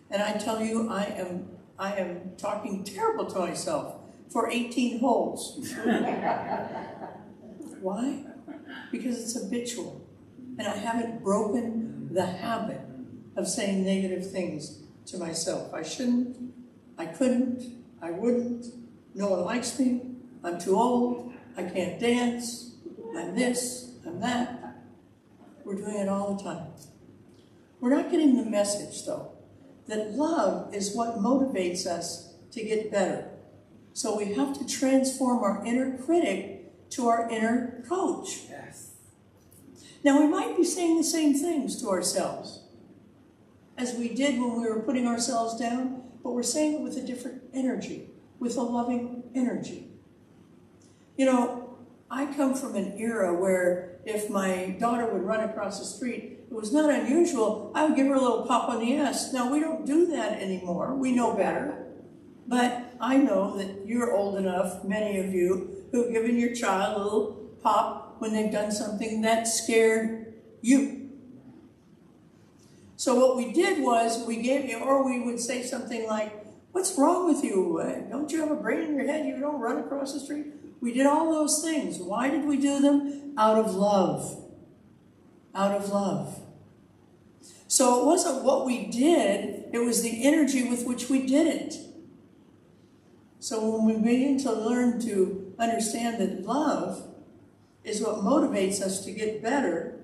And I tell you, I am talking terrible to myself for 18 holes. Why? Because it's habitual. And I haven't broken the habit of saying negative things to myself. I shouldn't, I couldn't, I wouldn't, no one likes me, I'm too old, I can't dance, I'm this, I'm that. We're doing it all the time. We're not getting the message, though, that love is what motivates us to get better. So we have to transform our inner critic to our inner coach. Yes. Now, we might be saying the same things to ourselves as we did when we were putting ourselves down, but we're saying it with a different energy, with a loving energy. You know, I come from an era where if my daughter would run across the street, it was not unusual. I would give her a little pop on the ass. Now, we don't do that anymore. We know better. But I know that you're old enough, many of you, who have given your child a little pop when they've done something that scared you. So what we did was we gave you, or we would say something like, what's wrong with you? Don't you have a brain in your head? You don't run across the street? We did all those things. Why did we do them? Out of love. Out of love. So it wasn't what we did, it was the energy with which we did it. So when we begin to learn to understand that love is what motivates us to get better,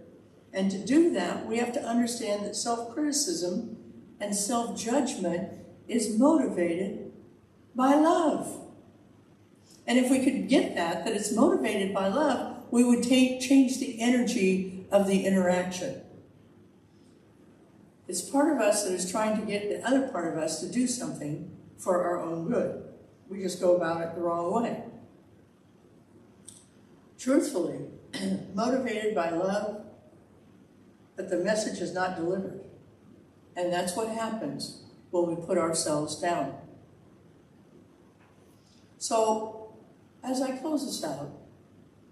and to do that, we have to understand that self-criticism and self-judgment is motivated by love. And if we could get that it's motivated by love, we would change the energy of the interaction. It's part of us that is trying to get the other part of us to do something for our own good. We just go about it the wrong way. Truthfully, motivated by love, but the message is not delivered. And that's what happens when we put ourselves down. So, as I close this out,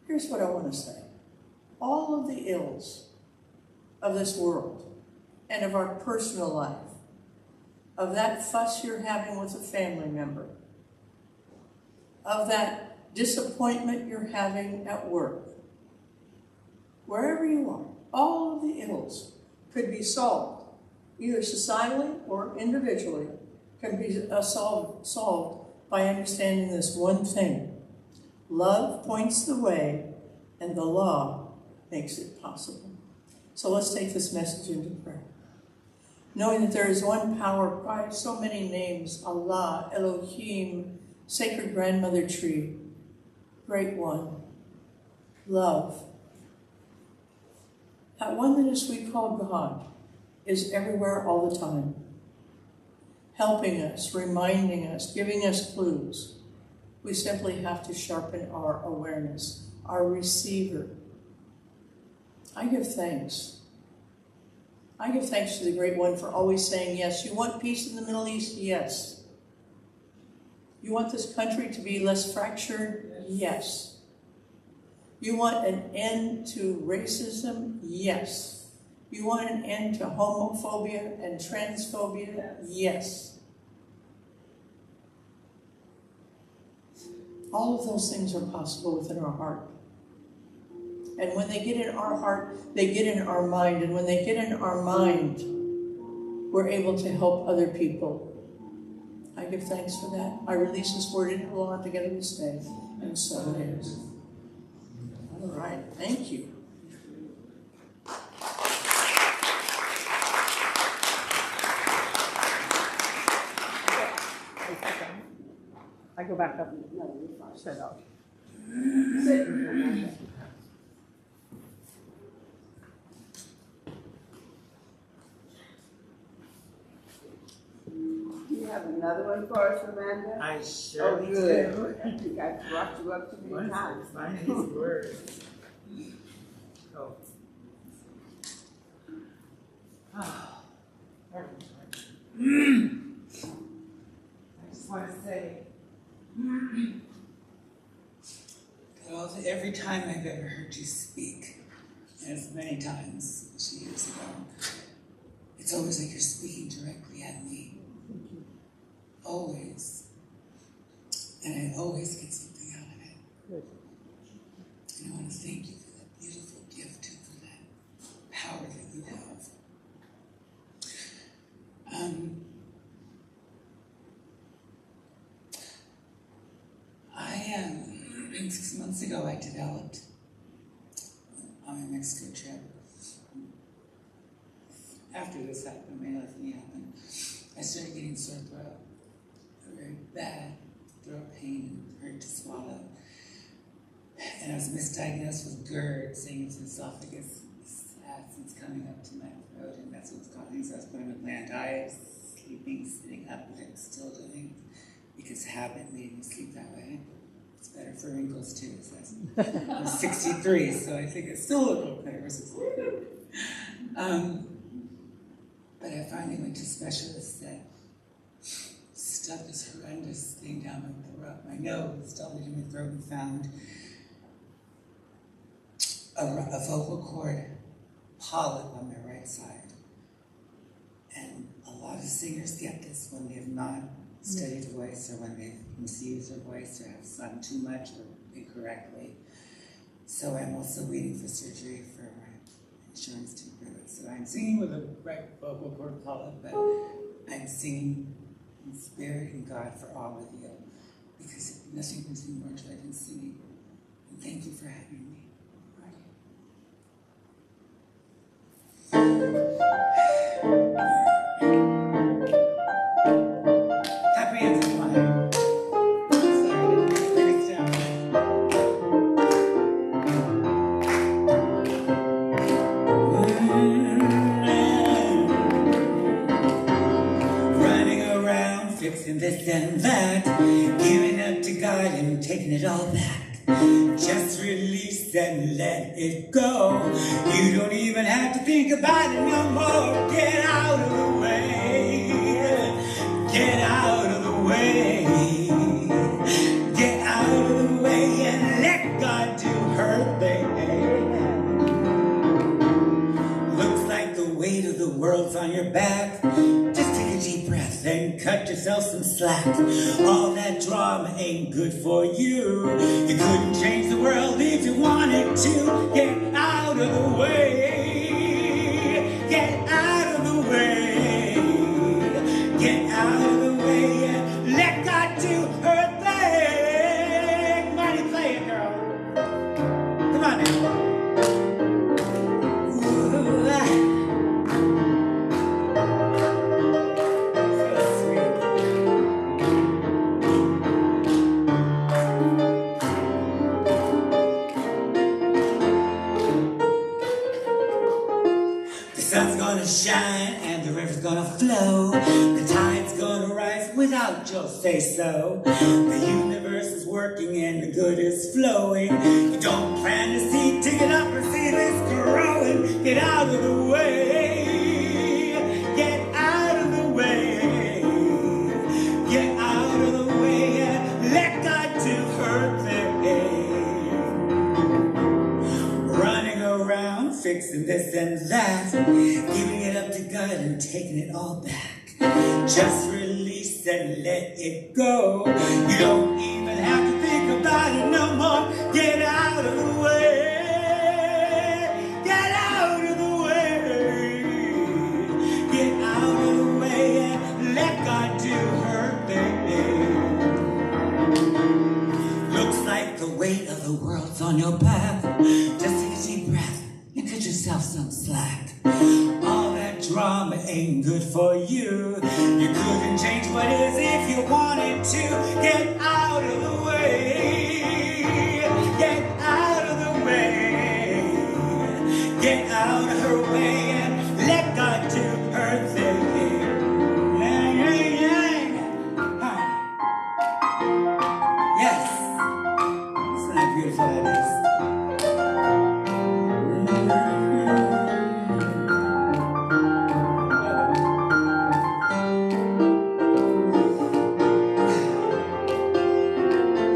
here's what I want to say. All of the ills of this world and of our personal life, of that fuss you're having with a family member, of that disappointment you're having at work, wherever you are, all of the ills could be solved, either societally or individually, can be solved by understanding this one thing. Love points the way, and the law makes it possible. So let's take this message into prayer. Knowing that there is one power by so many names, Allah, Elohim, Sacred Grandmother Tree, Great One, Love. That one that is we call God is everywhere all the time, helping us, reminding us, giving us clues. We simply have to sharpen our awareness, our receiver. I give thanks. I give thanks to the Great One for always saying yes. You want peace in the Middle East? Yes. You want this country to be less fractured? Yes. You want an end to racism? Yes. You want an end to homophobia and transphobia? Yes. All of those things are possible within our heart. And when they get in our heart, they get in our mind. And when they get in our mind, we're able to help other people. I give thanks for that. I release this word into the law together this day. And so it is. All right. Thank you. I go back up. No, you're fine. Set up. Sit. Do you have another one for us, Amanda? I surely Oh, good. do. I think I brought you up too many times. Find his words. Oh. Oh. I just want to say, well, every time I've ever heard you speak, as many times years ago, it's always like you're speaking directly at me. Always. And I always get something out of it. Good. And I want to thank you for that beautiful gift and for that power that you have. 6 months ago I developed on my Mexico trip. After this happened, my last knee happened, I started getting sore throat, very bad throat pain, and hurt to swallow. And I was misdiagnosed with GERD, saying it's esophagus acids coming up to my throat, and that's what's causing. So I was putting a bland diet, sleeping, sitting up, which I'm still doing, because habit made me sleep that way. It's better for wrinkles too. So I'm 63, so I think it's still a little better for 63. But I finally went to specialists that stuck this horrendous thing down my throat, my nose, doubled in my throat, and found a vocal cord polyp on my right side. And a lot of singers get this when they have not studied voice, or when they've misused their voice, or have sung too much or incorrectly. So I'm also waiting for surgery for my insurance to improve it. So I'm singing with a right vocal cord polyp, but I'm singing in spirit and God for all of you, because nothing brings me more joy than singing. And thank you for having me. Clap your hands if you want. Sorry, bring us down. Running around, fixing this and that, giving up to God and taking it all back. Just release and let it go. You don't even have to think about it no more. Get out of the way. Get out of the way. Get out of the way and let God do her thing. Looks like the weight of the world's on your back. Just take a deep breath and cut yourself some slack. All that drama ain't good for you. You couldn't change the world if you wanted to. Get out of the way. Get out of the way. Get out of the way and let God do her thing. Money, play it, girl. Come on now. Ooh, so sweet. The sun's gonna shine and the river's gonna flow. The tide's gonna rise without your say-so. The universe is working and the good is flowing. You don't plan to see, dig it up and see this growing. Get out of the way. Get out of the way. Get out of the way and let God do her thing. Running around, fixing this and that, giving it up to God and taking it all back. Just release and let it go. You don't even have to think about it no more. Get out of the way. Get out of the way. Get out of the way and let God do her thing. Looks like the weight of the world's on your path. Just take a deep breath and cut yourself some slack. All that drama ain't good for you. You couldn't change what is if you wanted to. Get out of the way. Get out of the way. Get out of her way and let God do her thing. Yeah, yeah, yeah. Huh. Yes. Isn't that beautiful that is?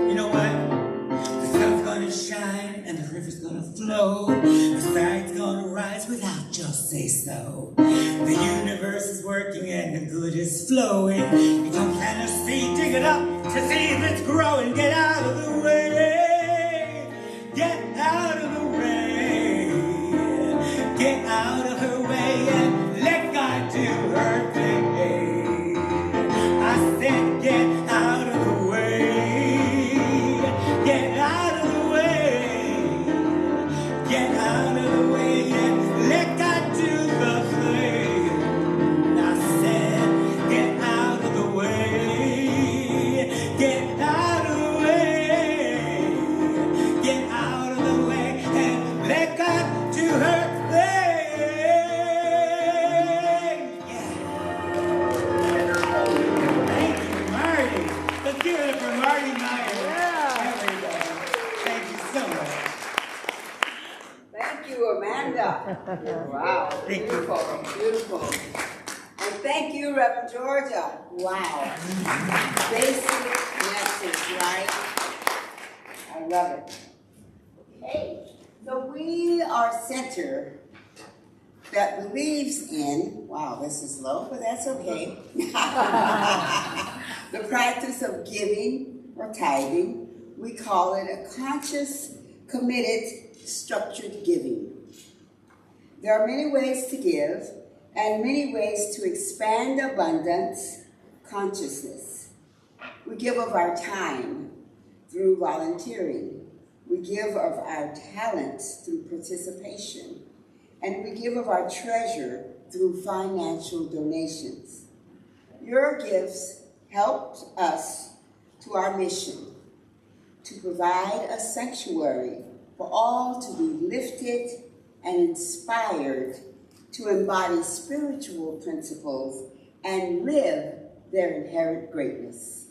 You know what? The sun's gonna shine and the river's gonna flow. The tide's gonna rise without your say-so. The universe is working and the good is flowing. You don't plant a seed, dig it up to see if it's growing. Get out of the way. Get out of the way. Get out of her way and let God do her thing. I said get out of the way. Get out of the way. Get out of the way and let God do the thing. I said get out of the way. Get out of the way. Get out of the way and let God do her thing. Yeah. Thank you, Marty. Let's give it up for Marty Meyer. Everybody. Thank you so much. Thank you, Amanda. Wow. Thank you. Beautiful, beautiful. And thank you, Reverend Georgia. Wow. Basic message, right? I love it. Okay, so we are a center that believes in, wow, this is low, but that's okay. The practice of giving or tithing. We call it a conscious, committed, structured giving. There are many ways to give and many ways to expand abundance consciousness. We give of our time through volunteering. We give of our talents through participation. And we give of our treasure through financial donations. Your gifts helped us to our mission to provide a sanctuary for all to be lifted and inspired to embody spiritual principles and live their inherent greatness.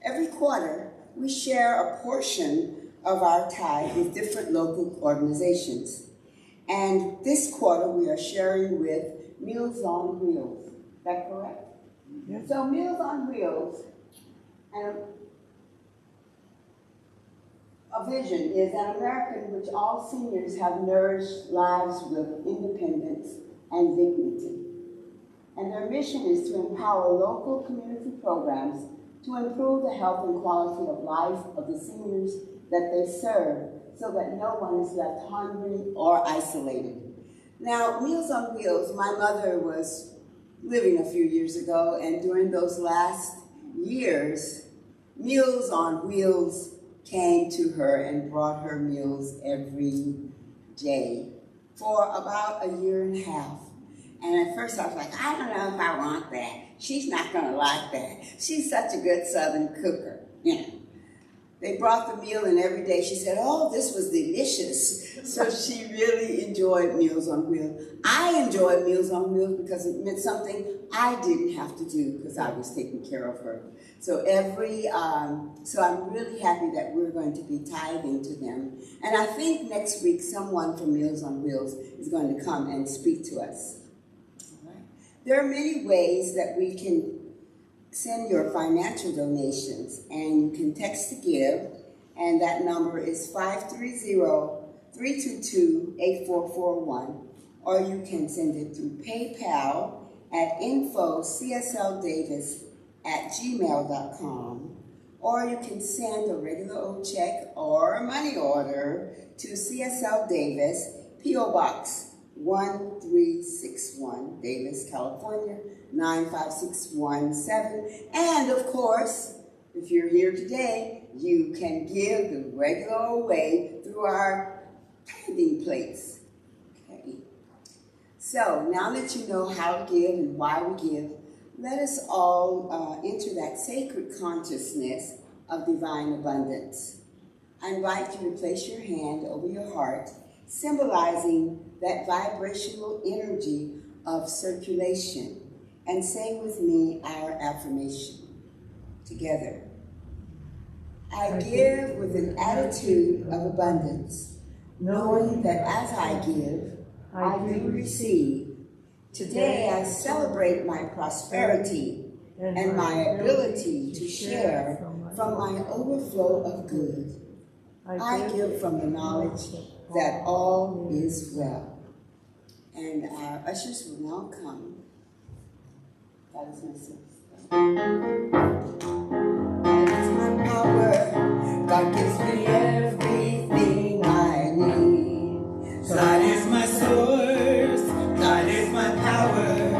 Every quarter, we share a portion of our tithe with different local organizations. And this quarter, we are sharing with Meals on Wheels. Is that correct? Yes. So Meals on Wheels, and a vision is an America in which all seniors have nourished lives with independence and dignity. And their mission is to empower local community programs to improve the health and quality of life of the seniors that they serve so that no one is left hungry or isolated. Now, Meals on Wheels, my mother was living a few years ago, and during those last years, Meals on Wheels came to her and brought her meals every day for about a year and a half. And at first I was like, I don't know if I want that. She's not gonna like that. She's such a good Southern cooker. Yeah. They brought the meal in every day. She said, oh, this was delicious. So she really enjoyed Meals on Wheels. I enjoyed Meals on Wheels because it meant something I didn't have to do because I was taking care of her. So so I'm really happy that we're going to be tithing to them. And I think next week someone from Meals on Wheels is going to come and speak to us. All right. There are many ways that we can send your financial donations, and you can text to give, and that number is 530-322-8441, or you can send it through PayPal at info.csldavis@gmail.com, or you can send a regular old check or a money order to CSL Davis, P.O. Box 1361, Davis, California, 95617. And of course, if you're here today, you can give the regular old way through our tithing plates. Okay. So now that you know how to give and why we give, let us all enter that sacred consciousness of divine abundance. I invite you to place your hand over your heart, symbolizing that vibrational energy of circulation, and say with me our affirmation together. I give with an attitude of abundance, knowing that as I give, I do receive. Today I celebrate my prosperity and my ability to share from my overflow of good. I give from the knowledge that all is well. And our ushers will now come. God is my source. God is my power. God gives me everything I need. God is my source. God is my power.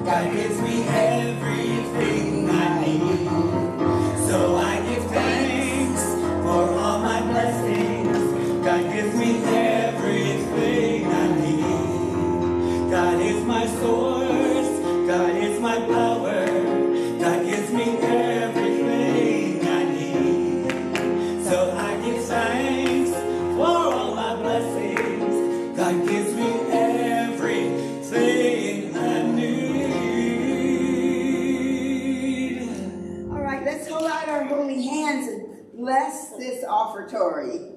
God gives me everything I need. So I give thanks for all my blessings. God gives me everything I need. God is my source. God is my power. God gives me everything I need. So I give thanks for all my blessings. God gives me everything I need. All right, let's hold out our holy hands and bless this offertory.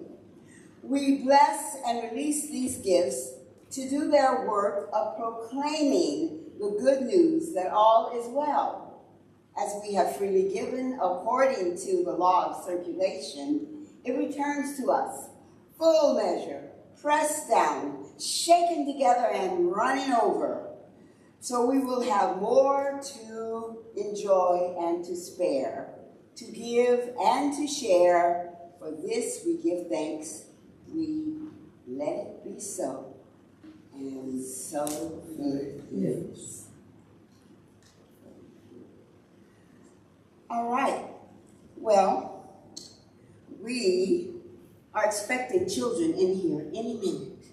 We bless and release these gifts to do their work of proclaiming the good news that all is well. As we have freely given according to the law of circulation, it returns to us, full measure, pressed down, shaken together, and running over. So we will have more to enjoy and to spare, to give and to share. For this we give thanks. We let it be so. And so it is. All right. Well, we are expecting children in here any minute.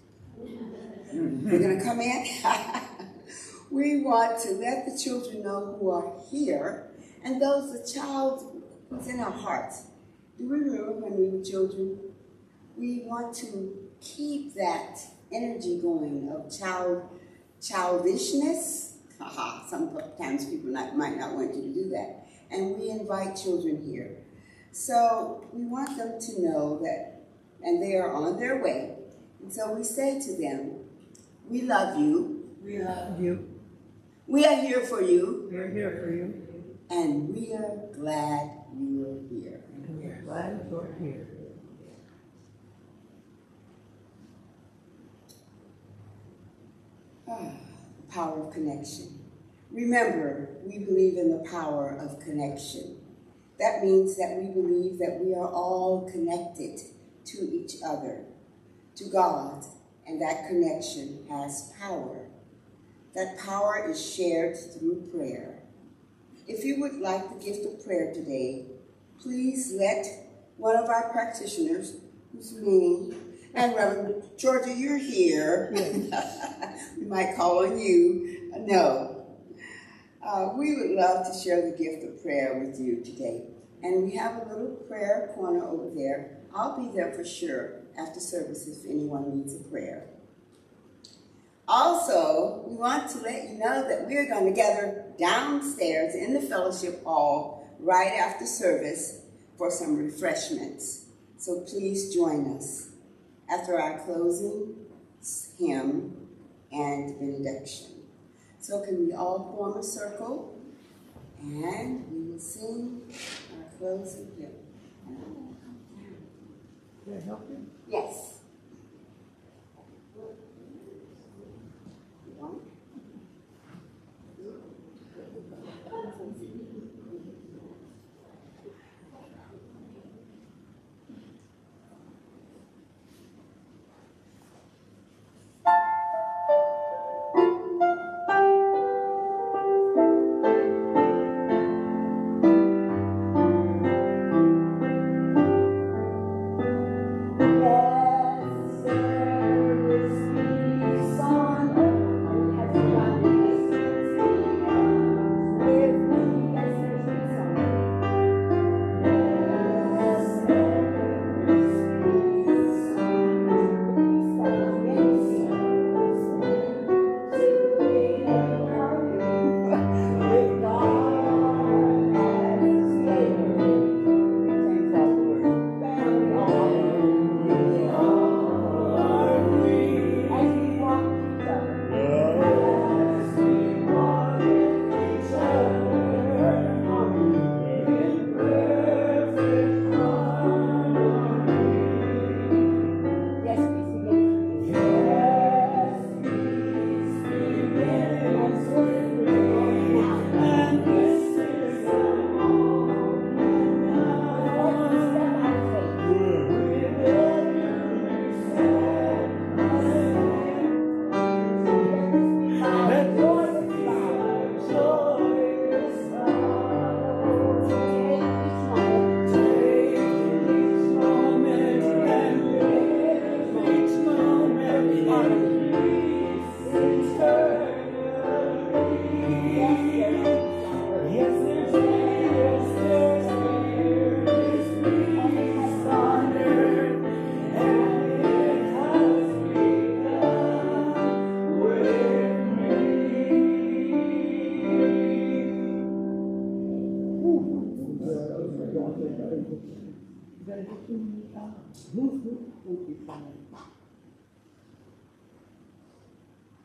They're going to come in. We want to let the children know who are here, and the child who's in our hearts. Do we remember when we were children? We want to keep that energy going of childishness. Sometimes people might not want you to do that. And we invite children here. So we want them to know that, and they are on their way. And so we say to them, we love you. We love you. We are here for you. We're here for you. And we are glad you're here. And we're glad you're here. The power of connection. Remember, we believe in the power of connection. That means that we believe that we are all connected to each other, to God, and that connection has power. that power is shared through prayer. If you would like the gift of prayer today, please let one of our practitioners, who's me, and Reverend Georgia, you're here. We might call on you. No. We would love to share the gift of prayer with you today. And we have a little prayer corner over there. I'll be there for sure after service if anyone needs a prayer. Also, we want to let you know that we're going to gather downstairs in the fellowship hall right after service for some refreshments. So please join us after our closing hymn and benediction. So can we all form a circle and we will sing our closing hymn. Can I help you? Yes.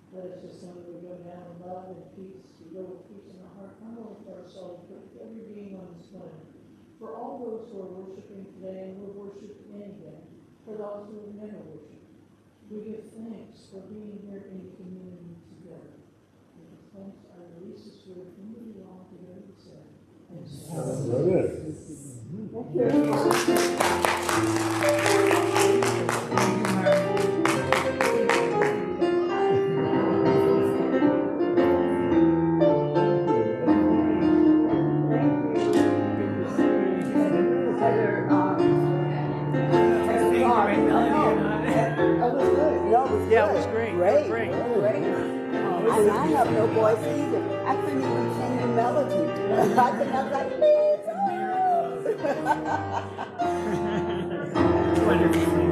Let us just know that we go down in love and peace. We go with peace in our heart, not only for ourselves, but for every being on this planet. For all those who are worshiping today and who have worshiped anything, for those who have never worshiped. We give thanks for being here in community together. We give thanks. I release this word from you all together to say. Yeah, it was great. Great. I have no voice either. I couldn't even sing the melody. I was like, Wonderful.